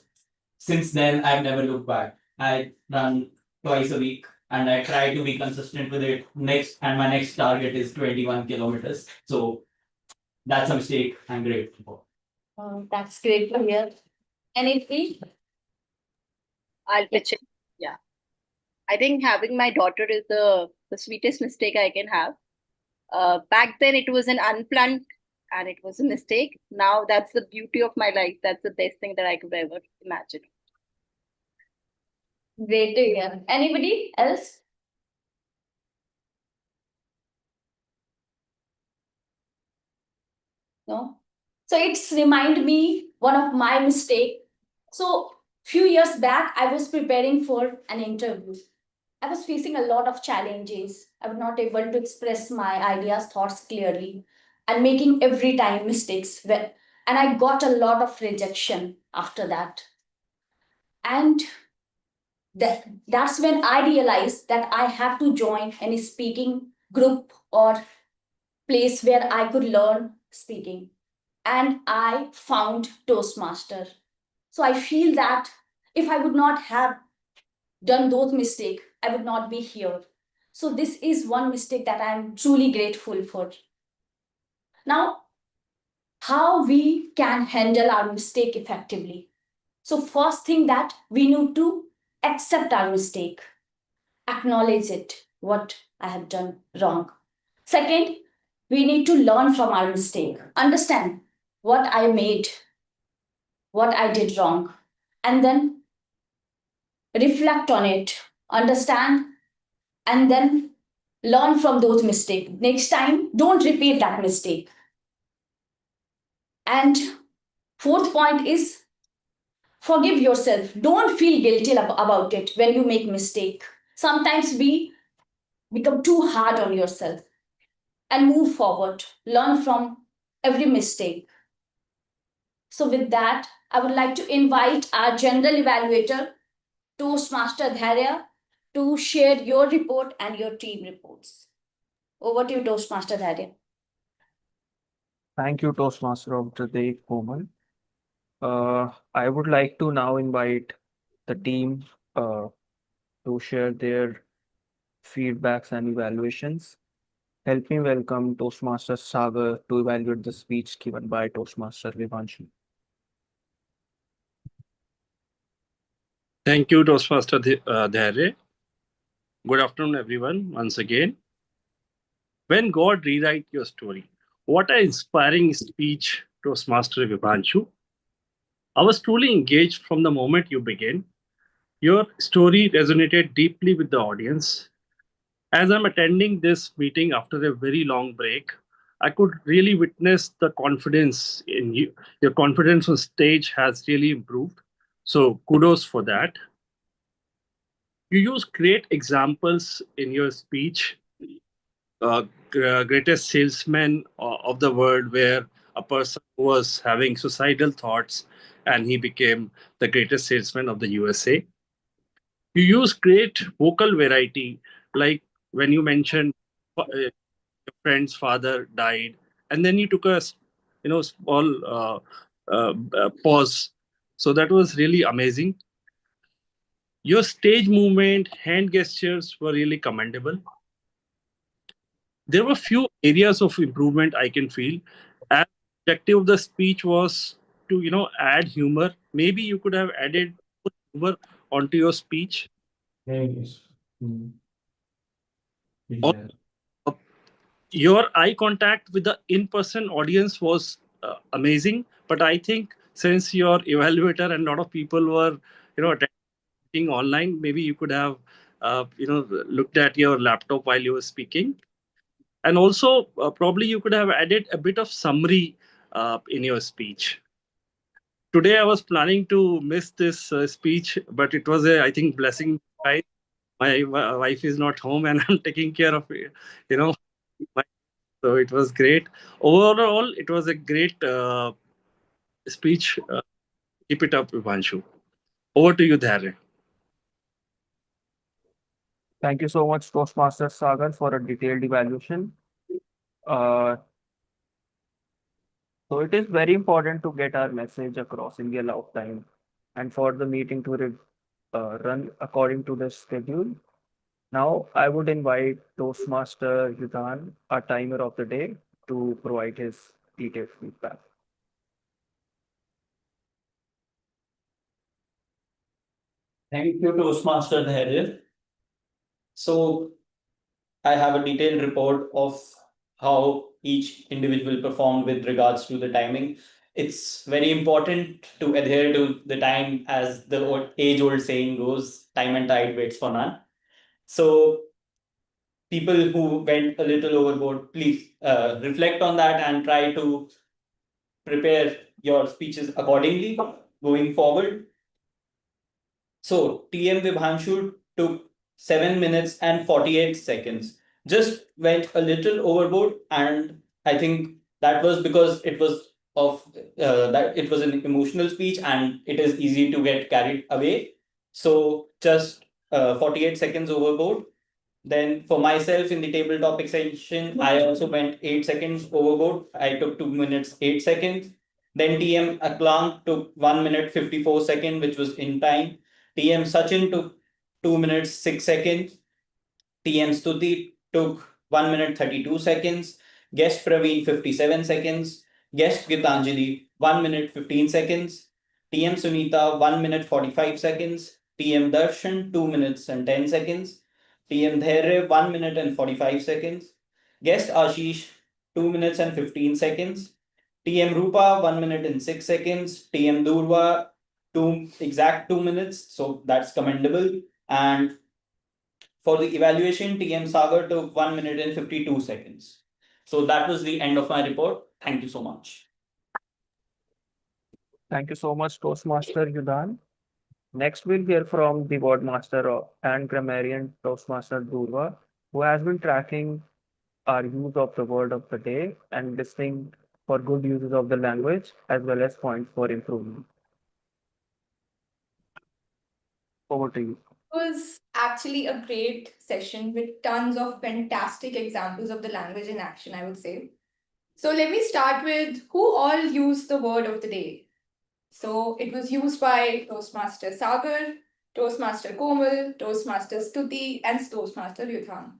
since then, I've never looked back. I run twice a week and I try to be consistent with it. My next target is 21 kilometers. So that's a mistake I'm grateful for. That's great to hear. Anything? I'll pitch it. Yeah. I think having my daughter is the sweetest mistake I can have. Back then, it was an unplanned and it was a mistake. Now that's the beauty of my life. That's the best thing that I could ever imagine. Great to hear. Anybody else? No. So it's remind me one of my mistake. So few years back, I was preparing for an interview. I was facing a lot of challenges. I was not able to express my ideas, thoughts clearly, and making every time mistakes. And I got a lot of rejection after that. And that's when I realized that I have to join any speaking group or place where I could learn speaking. And I found Toastmaster. So I feel that if I would not have done those mistakes, I would not be here. So this is one mistake that I'm truly grateful for. Now, how we can handle our mistake effectively. So first thing that we need to accept our mistake, acknowledge it, what I have done wrong. Second, we need to learn from our mistake, understand what I made, what I did wrong, and then reflect on it, understand, and then learn from those mistakes. Next time, don't repeat that mistake. And fourth point is forgive yourself. Don't feel guilty about it when you make mistake. Sometimes we become too hard on yourself and move forward. Learn from every mistake. So with that, I would like to invite our general evaluator, Toastmaster Dharya, to share your report and your team reports. Over to you, Toastmaster Dharya. Thank you, Toastmaster of the Day, Komal. I would like to now invite the team to share their feedbacks and evaluations. Help me welcome Toastmaster Sagar to evaluate the speech given by Toastmaster Vivanshu. Thank you, Toastmaster Dharya. Good afternoon, everyone, once again. When God rewrite your story, what an inspiring speech, Toastmaster Vivanshu. I was truly engaged from the moment you began. Your story resonated deeply with the audience. As I'm attending this meeting after a very long break, I could really witness the confidence in you. Your confidence on stage has really improved. So kudos for that. You use great examples in your speech. Greatest salesman of the world, where a person was having suicidal thoughts and he became the greatest salesman of the USA. You use great vocal variety, like when you mentioned your friend's father died, and then you took a small pause. So that was really amazing. Your stage movement, hand gestures were really commendable. There were few areas of improvement I can feel. And the objective of the speech was to add humor. Maybe you could have added humor onto your speech. Yes. Mm. Al- uh, Your eye contact with the in-person audience was amazing, but I think since your evaluator and a lot of people were attending online, maybe you could have looked at your laptop while you were speaking. And also, probably you could have added a bit of summary in your speech. Today, I was planning to miss this speech, but it was I think, blessing. My wife is not home, and I'm taking care of my, so it was great. Overall, it was a great speech. Keep it up, Vanshu. Over to you, Dharya. Thank you so much, Toastmaster Sagar, for a detailed evaluation. Uh, so it is very important to get our message across in the allowed time and for the meeting to run according to the schedule. Now, I would invite Toastmaster Yudan, our timer of the day, to provide his detailed feedback. Thank you, Toastmaster Dharya. So I have a detailed report of how each individual performed with regards to the timing. It's very important to adhere to the time, as the age-old saying goes, time and tide waits for none. So people who went a little overboard, please reflect on that and try to prepare your speeches accordingly going forward. So TM Vibhanshu took 7 minutes and 48 seconds. Just went a little overboard, and I think that was because it was that it was an emotional speech and it is easy to get carried away. So just 48 seconds overboard. Then for myself in the table topic section, I also went 8 seconds overboard. I took 2 minutes 8 seconds. Then TM Aklang took 1 minute 54 seconds, which was in time. TM Sachin took 2 minutes 6 seconds. TM Stuti took 1 minute 32 seconds. Guest Praveen 57 seconds. Guest Gitanjali 1 minute 15 seconds. TM Sunita 1 minute 45 seconds. TM Darshan 2 minutes and 10 seconds. TM Dhairya 1 minute and 45 seconds. Guest Ashish 2 minutes and 15 seconds. TM Rupa 1 minute and 6 seconds. TM Durva exact 2 minutes, so that's commendable. And for the evaluation, TM Sagar took 1 minute and 52 seconds. So that was the end of my report. Thank you so much. Thank you so much, Toastmaster Yudan. Next, we'll hear from the Wordmaster and Grammarian Toastmaster Durva, who has been tracking our use of the word of the day and listening for good uses of the language as well as points for improvement. Over to you. Was actually a great session with tons of fantastic examples of the language in action, I would say. So let me start with who all used the word of the day. So it was used by Toastmaster Sagar, Toastmaster Komal, Toastmaster Stuti, and Toastmaster Yudhan.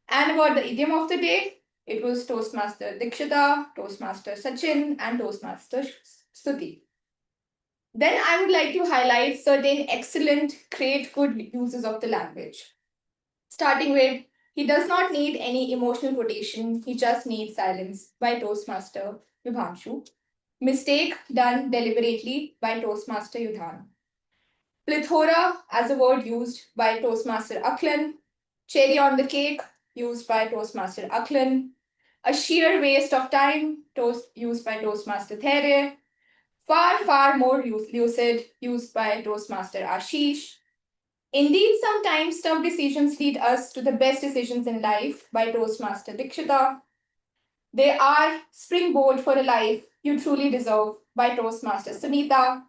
And about the idiom of the day, it was Toastmaster Dikshita, Toastmaster Sachin, and Toastmaster Stuti. Then I would like to highlight certain excellent, great, good uses of the language. Starting with, he does not need any emotional quotation, he just needs silence by Toastmaster Vibhanshu. Mistake done deliberately by Toastmaster Yudhan. Plethora as a word used by Toastmaster Aklan. Cherry on the cake used by Toastmaster Aklan. A sheer waste of time used by Toastmaster There. Far, far more lucid used by Toastmaster Ashish. Indeed, sometimes tough decisions lead us to the best decisions in life by Toastmaster Dikshita. They are springboard for a life you truly deserve by Toastmaster Sunita.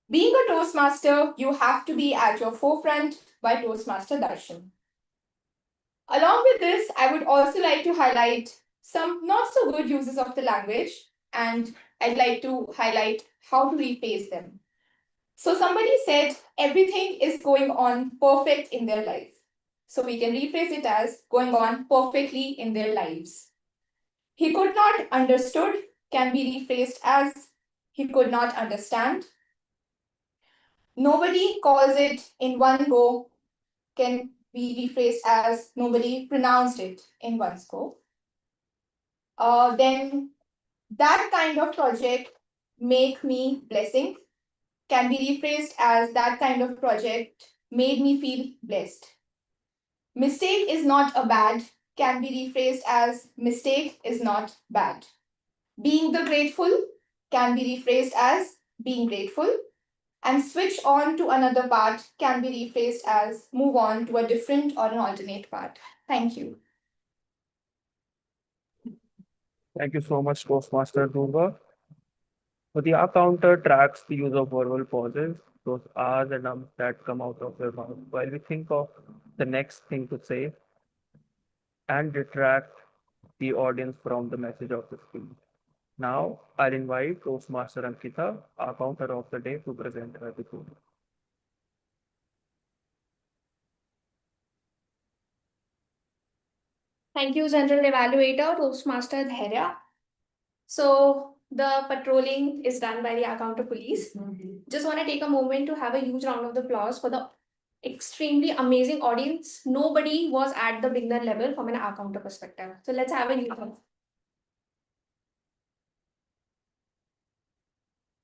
Being a Toastmaster, you have to be at your forefront by Toastmaster Darshan. Along with this, I would also like to highlight some not so good uses of the language, and I'd like to highlight how to rephrase them. So somebody said everything is going on perfect in their life. So we can rephrase it as going on perfectly in their lives. He could not understood can be rephrased as he could not understand. Nobody calls it in one go can be rephrased as nobody pronounced it in one go. Then that kind of project make me blessing can be rephrased as that kind of project made me feel blessed. Mistake is not a bad can be rephrased as mistake is not bad. Being the grateful can be rephrased as being grateful. And switch on to another part can be rephrased as move on to a different or an alternate part. Thank you. Thank you so much, Toastmaster Durva. So the R counter tracks the use of verbal pauses, those R's and Ums that come out of your mouth while we think of the next thing to say and detract the audience from the message of the speech. Now, I'll invite Toastmaster Ankita, our counter of the day, to present her report. Thank you, General Evaluator, Toastmaster Dhairya. So the patrolling is done by the Counter Police. Just want to take a moment to have a huge round of applause for the extremely amazing audience. Nobody was at the beginner level from an counter perspective. So let's have a new one.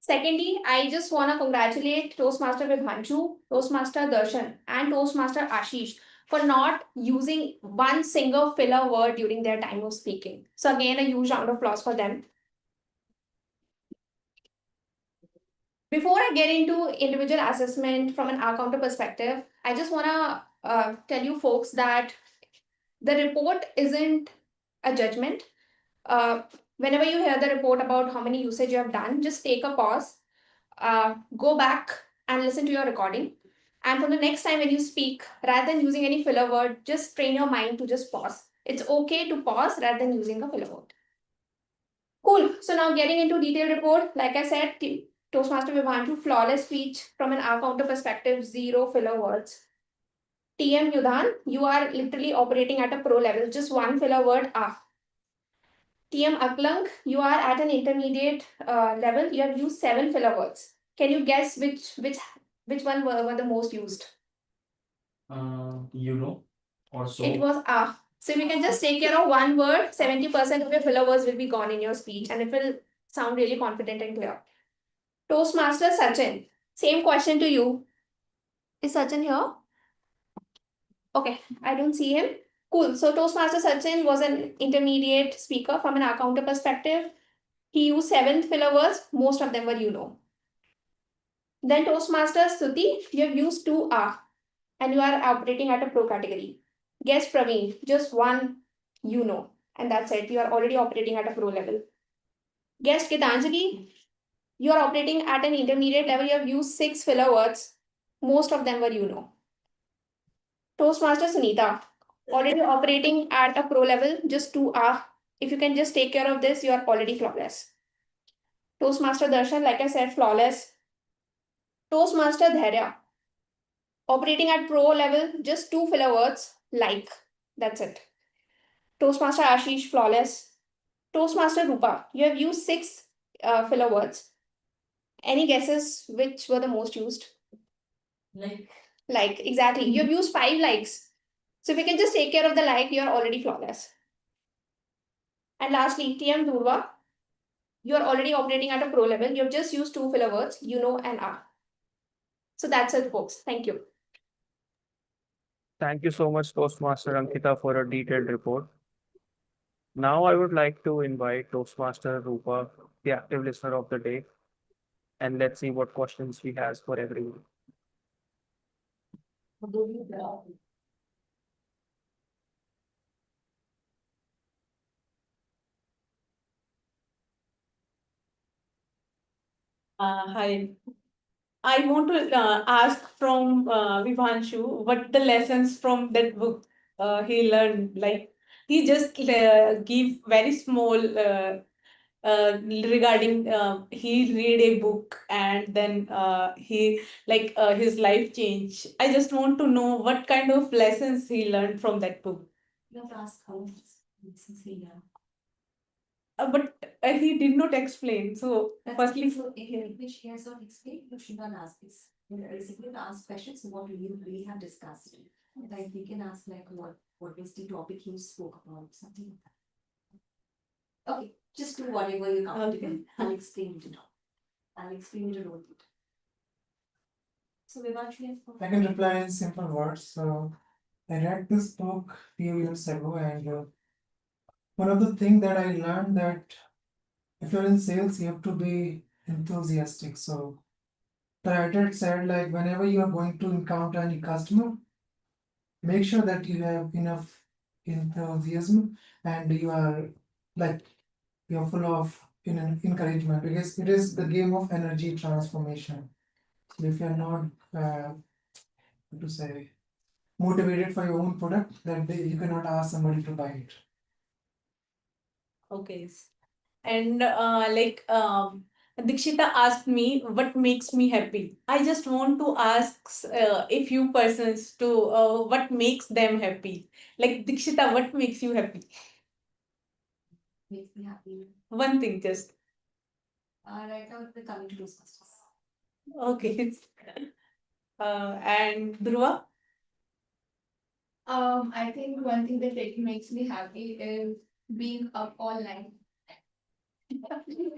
Secondly, I just want to congratulate Toastmaster Vibhanshu, Toastmaster Darshan, and Toastmaster Ashish for not using one single filler word during their time of speaking. So again, a huge round of applause for them. Before I get into individual assessment from an counter perspective, I just want to tell you folks that the report isn't a judgment. Whenever you hear the report about how many usage you have done, just take a pause, go back and listen to your recording. And from the next time when you speak, rather than using any filler word, just train your mind to just pause. It's okay to pause rather than using a filler word. Cool. So now getting into detailed report, like I said, Toastmaster Vibhanshu, flawless speech from an counter perspective, 0 filler words. TM Yudhan, you are literally operating at a pro level, just 1 filler word, TM Aklank, you are at an intermediate level. You have used 7 filler words. Can you guess which one were the most used? Or so. It was So if you can just take care of 1 word, 70% of your filler words will be gone in your speech and it will sound really confident and clear. Toastmaster Sachin, same question to you. Is Sachin here? Okay, I don't see him. Cool. So Toastmaster Sachin was an intermediate speaker from an counter perspective. He used 7 filler words. Most of them were. Then Toastmaster Stuti, you have used 2 and you are operating at a pro category. Guest Praveen, just 1 and that's it. You are already operating at a pro level. Guest Gitanjali, you are operating at an intermediate level. You have used 6 filler words. Most of them were. Toastmaster Sunita, already operating at a pro level, just 2 If you can just take care of this, you are already flawless. Toastmaster Darshan, like I said, flawless. Toastmaster Dhairya, operating at pro level, just 2 filler words, like. That's it. Toastmaster Ashish, flawless. Toastmaster Rupa, you have used 6 filler words. Any guesses which were the most used? Like, exactly. You have used 5 likes. So if you can just take care of the like, you are already flawless. And lastly, TM Durva, you are already operating at a pro level. You have just used 2 filler words, and So that's it, folks. Thank you. Thank you so much, Toastmaster Ankita, for a detailed report. Now I would like to invite Toastmaster Rupa, the active listener of the day, and let's see what questions she has for everyone. Hi. I want to ask from Vibhanshu what the lessons from that book he learned. Like he just give very small regarding he read a book and then he his life changed. I just want to know what kind of lessons he learned from that book. You have to ask how lessons he learned. But he did not explain. So firstly, Which he has not explained, you should not ask this. Basically, to ask questions what we have discussed. Like we can ask like what was the topic you spoke about, something like that. Okay, just do whatever you're comfortable. Okay. I'll explain it all. I'll explain it a little bit. So Vivanshu, I can reply in simple words. So I read this book a few years ago, and one of the things that I learned that if you're in sales, you have to be enthusiastic. So the writer said like whenever you are going to encounter any customer, make sure that you have enough enthusiasm and you are like you're full of encouragement, because it is the game of energy transformation. So if you're not what to say motivated for your own product, then you cannot ask somebody to buy it. okay. And Dikshita asked me what makes me happy. I just want to ask a few persons to what makes them happy. Like Dikshita, what makes you happy? makes me happy. One thing just. Right now we're coming to Toastmasters. Okay. And Dhruva? I think one thing that really makes me happy is being up all night.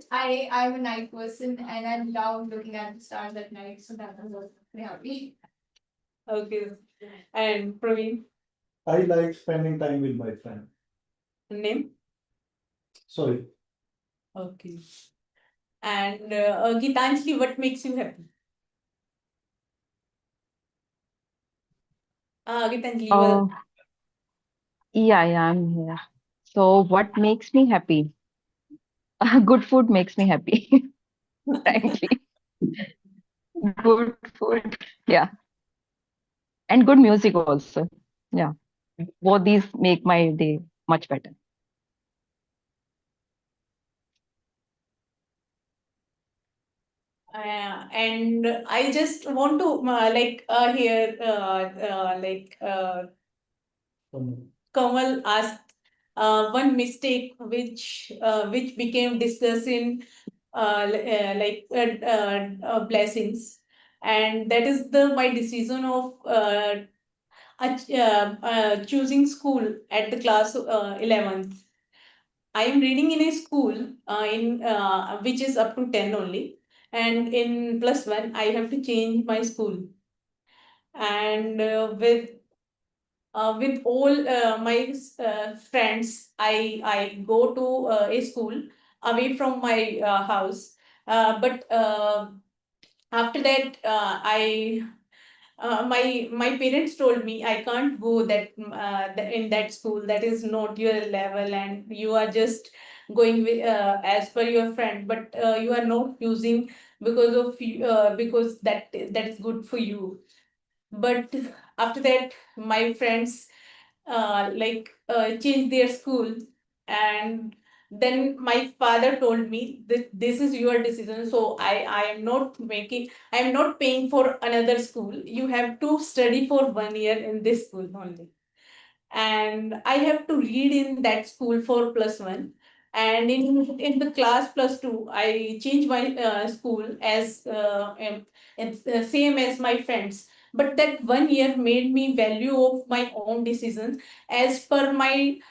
I'm a night person and I love looking at the stars at night, so that was also very happy. Okay. And Praveen? I like spending time with my friend. Name? Sorry. Okay. And Gitanjali, what makes you happy? Gitanjali, you Uh, yeah, I'm here. So, what makes me happy? Good food makes me happy, frankly. Good food, yeah, and good music also. Yeah, both these make my day much better. And I just want to hear Kamal asked one mistake which became discussed in blessings, and that is the my decision of choosing school at the class 11th. I am reading in a school in which is up to 10 only, and in +1 I have to change my school, and with all my friends, I go to a school away from my house. But after that, I my parents told me I can't go in that school. That is not your level, and you are just going with, as per your friend. But you are not using because that is good for you. But after that, my friends changed their school, and then my father told me that this is your decision, so I am not paying for another school. You have to study for 1 year in this school only, and I have to read in that school for +1. And in the class +2, I changed my school as it's the same as my friends. But that 1 year made me value of my own decisions as per my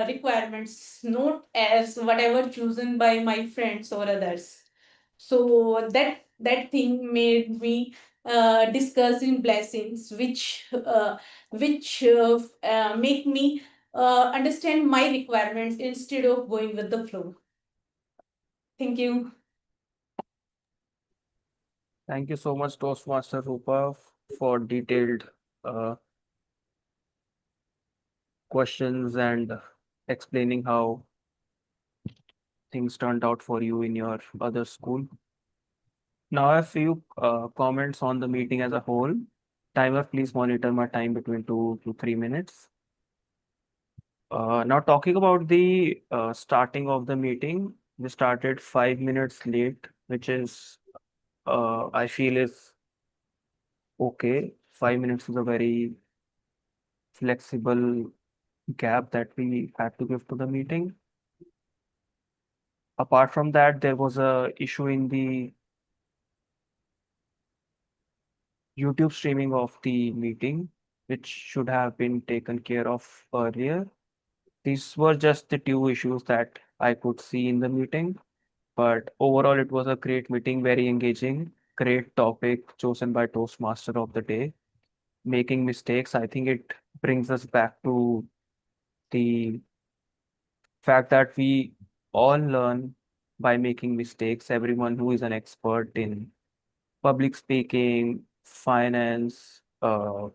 requirements, not as whatever chosen by my friends or others. So that thing made me discuss in blessings, which make me understand my requirements instead of going with the flow. Thank you. Thank you so much, Toastmaster Rupa, for detailed uh, questions and explaining how things turned out for you in your other school. Now, I have few comments on the meeting as a whole. Timer, please monitor my time between 2 to 3 minutes. Now, talking about the starting of the meeting, we started 5 minutes late, which is, I feel, is okay. 5 minutes is a very flexible gap that we had to give to the meeting. Apart from that, there was a issue in the YouTube streaming of the meeting, which should have been taken care of earlier. These were just the two issues that I could see in the meeting. But overall, it was a great meeting, very engaging, great topic chosen by Toastmaster of the day. Making mistakes, I think it brings us back to the fact that we all learn by making mistakes. Everyone who is an expert in public speaking, finance, or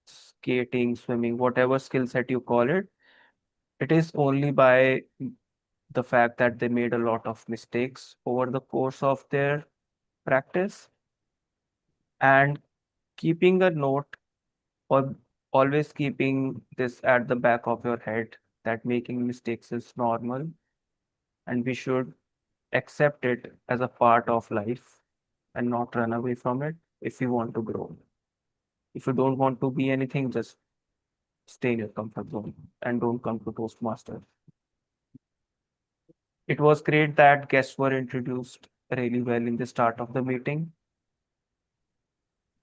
skating, swimming, whatever skill set you call it, it is only by the fact that they made a lot of mistakes over the course of their practice, and keeping a note, or always keeping this at the back of your head, that making mistakes is normal and we should accept it as a part of life and not run away from it if you want to grow. If you don't want to be anything, just stay in your comfort zone and don't come to Toastmasters. It was great that guests were introduced really well in the start of the meeting.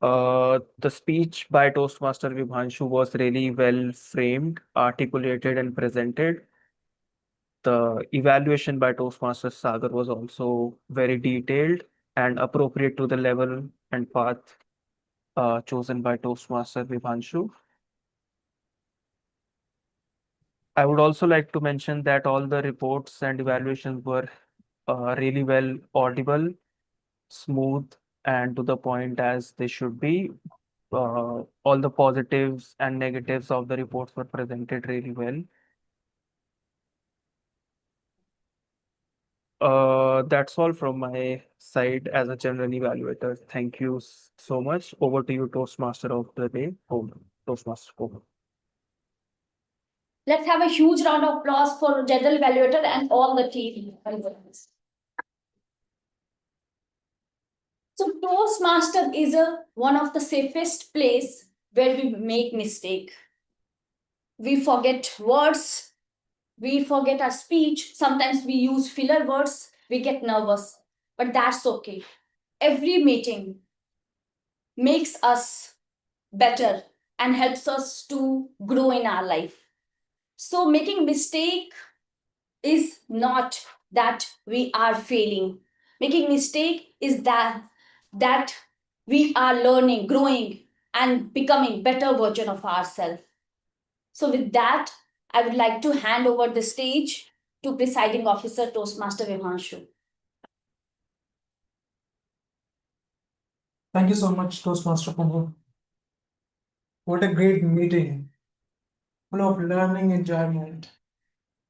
The speech by Toastmaster Vibhanshu was really well framed, articulated, and presented. The evaluation by Toastmaster Sagar was also very detailed and appropriate to the level and path chosen by Toastmaster Vibhanshu. I would also like to mention that all the reports and evaluations were really well audible, smooth, and to the point as they should be. All the positives and negatives of the reports were presented really well. That's all from my side as a general evaluator. Thank you so much. Over to you, Toastmaster of the day. Over. Toastmaster, over. Let's have a huge round of applause for general evaluator and all the team. So Toastmaster is one of the safest place where we make mistake. We forget words, we forget our speech. Sometimes we use filler words, we get nervous, but that's okay. Every meeting makes us better and helps us to grow in our life. So making mistake is not that we are failing. Making mistake is that we are learning, growing, and becoming better version of ourselves. So with that, I would like to hand over the stage to presiding officer Toastmaster Vibhanshu. Thank you so much, Toastmaster Kumu. What a great meeting, full of learning, enjoyment,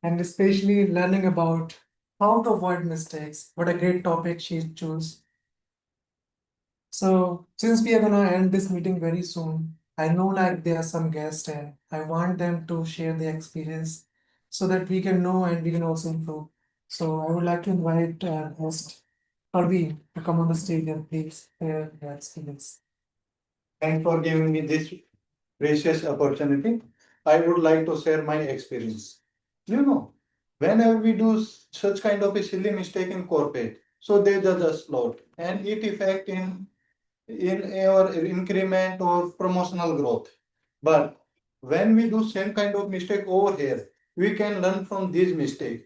and especially learning about how to avoid mistakes. What a great topic she chose. So, since we are gonna end this meeting very soon, I know like there are some guests and I want them to share their experience so that we can know and we can also improve. So, I would like to invite host Arvind to come on the stage and please share their experience. Thanks for giving me this precious opportunity. I would like to share my experience. Whenever we do such kind of a silly mistake in corporate, so they judge us lot and it affect in our increment or promotional growth. But when we do same kind of mistake over here, we can learn from these mistake.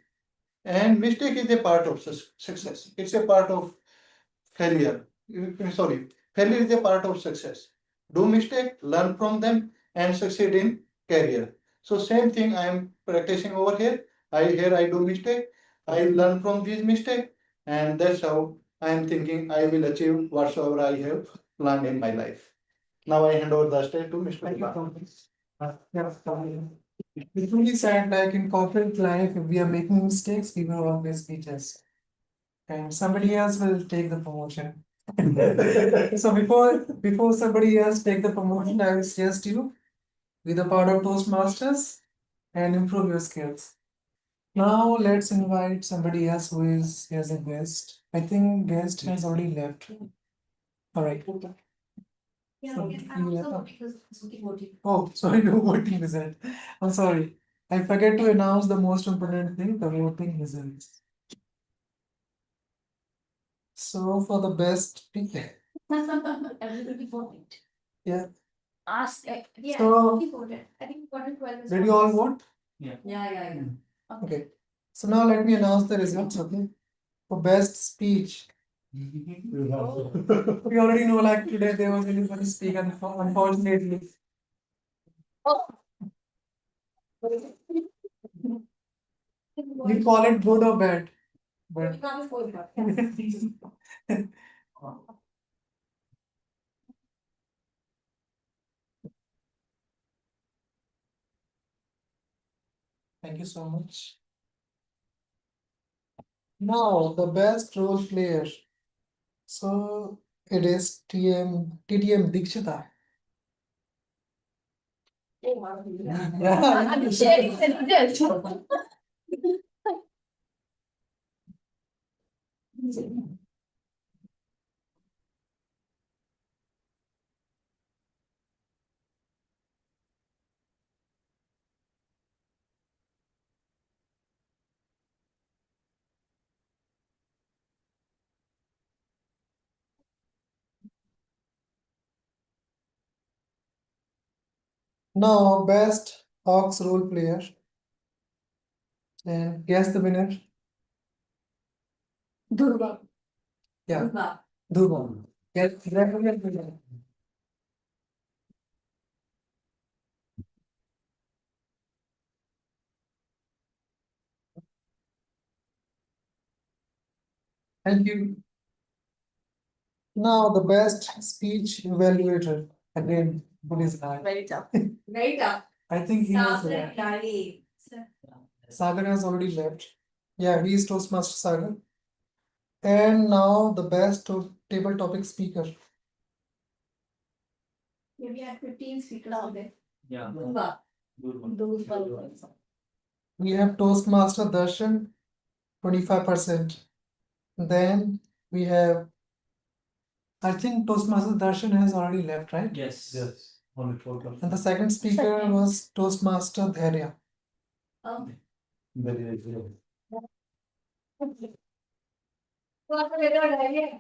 And mistake is a part of success. It's a part of failure. Sorry, failure is a part of success. Do mistake, learn from them, and succeed in career. So same thing I am practicing over here. I do mistake, I learn from these mistake, and that's how I am thinking I will achieve whatsoever I have planned in my life. Now I hand over the stage to Mr. It's really sad, like in corporate life, if we are making mistakes, we will always be just, and somebody else will take the promotion. So before somebody else take the promotion, I will suggest you be the part of Toastmasters and improve your skills. Now let's invite somebody else who is as a guest. I think guest has already left. All right. So, you left. Oh, sorry, the voting result. I'm sorry. I forget to announce the most important thing, the voting results. So for the best speaker. Everybody voted. Yeah. Ask. Yeah, So- he voted. I think 112 is. Did you all vote? Yeah. Okay. So now let me announce the results, okay? For best speech. We already know like today there was really funny speak unfortunately. We call it good or bad. But thank you so much. Now the best role player. So it is TTM Dikshita. Yeah. I'm sharing the result. Now, best Hawks role player. And guess the winner. Durga. Yeah, Durga. Dhruva. Guess the winner. Thank you. Now, the best speech evaluator. Again, who is that? Very tough. Very tough. I think he has Sagar left. Dali. Sagar has already left. Yeah, he is Toastmaster Sagar. And now the best table topic speaker. We had 15 speakers today. Yeah. Durga. Durga. We have Toastmaster Darshan, 25%. Then we have, I think Toastmaster Darshan has already left, right? Yes. Only 4%. And the second speaker was Toastmaster Dharya. Oh. Very good. What are they?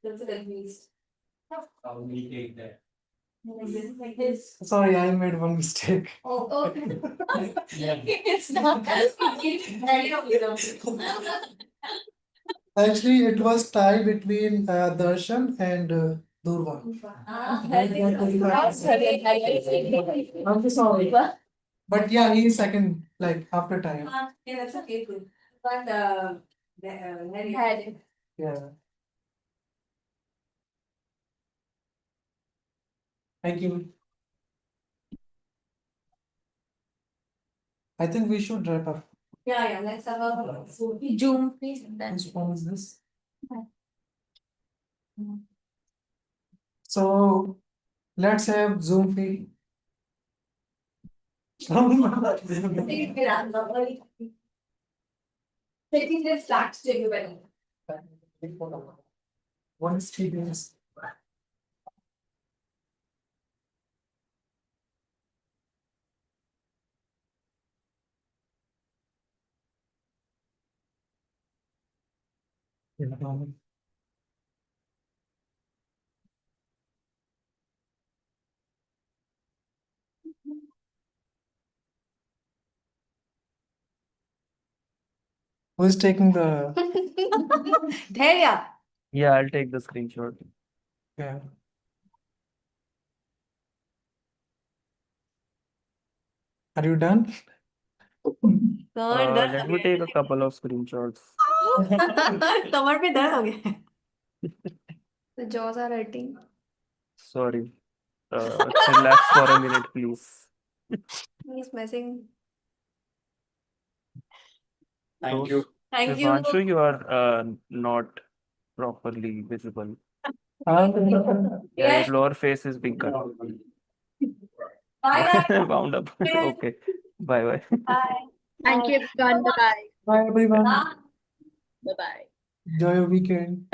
That's a good news. How we take that. Like this. Sorry, I made one mistake. Oh, okay. Yeah. It's not. Actually, it was tied between Darshan and Durva. I'm so sorry. But yeah, he is second, like after time. Yeah, that's okay. Good. But had Yeah. Thank you. I think we should wrap up. yeah, let's have a Zoom, please. Whose phone is this? So let's have Zoom feed. Taking the facts to everybody. One experience. Who's taking the? Dharya. Yeah, I'll take the screenshot. Yeah. Are you done? Let me take a couple of screenshots. कमर पे दर्द हो गया. The jaws are hurting. Sorry. Relax for a minute, please. He's messing. Thank you. Thank you. Devanshu, you are not properly visible. Yes. Your face is bigger. Bye, guys. Wound up. Okay. Bye bye. Bye. Thank you, everyone. Bye-bye. Bye everyone. Bye-bye. Enjoy your weekend.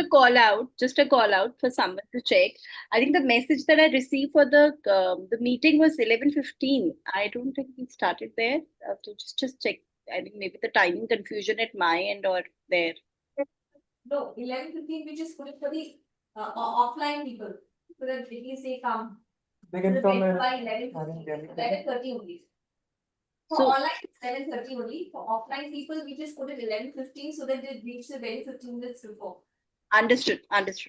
Just a call out for someone to check. I think the message that I received for the meeting was 11:15. I don't think we started there. So just check. I think maybe the timing confusion at my end or there. No, 11:15. We just put it for the offline people, so that they can say come. They can So come wait and. by 11:30 only. For So- online, it's 11:30 only. For offline people, we just put it 11:15 so that they reach the very 15 minutes before. Understood.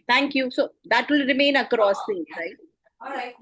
Thank you. So that will remain across things, right? All right. Yeah.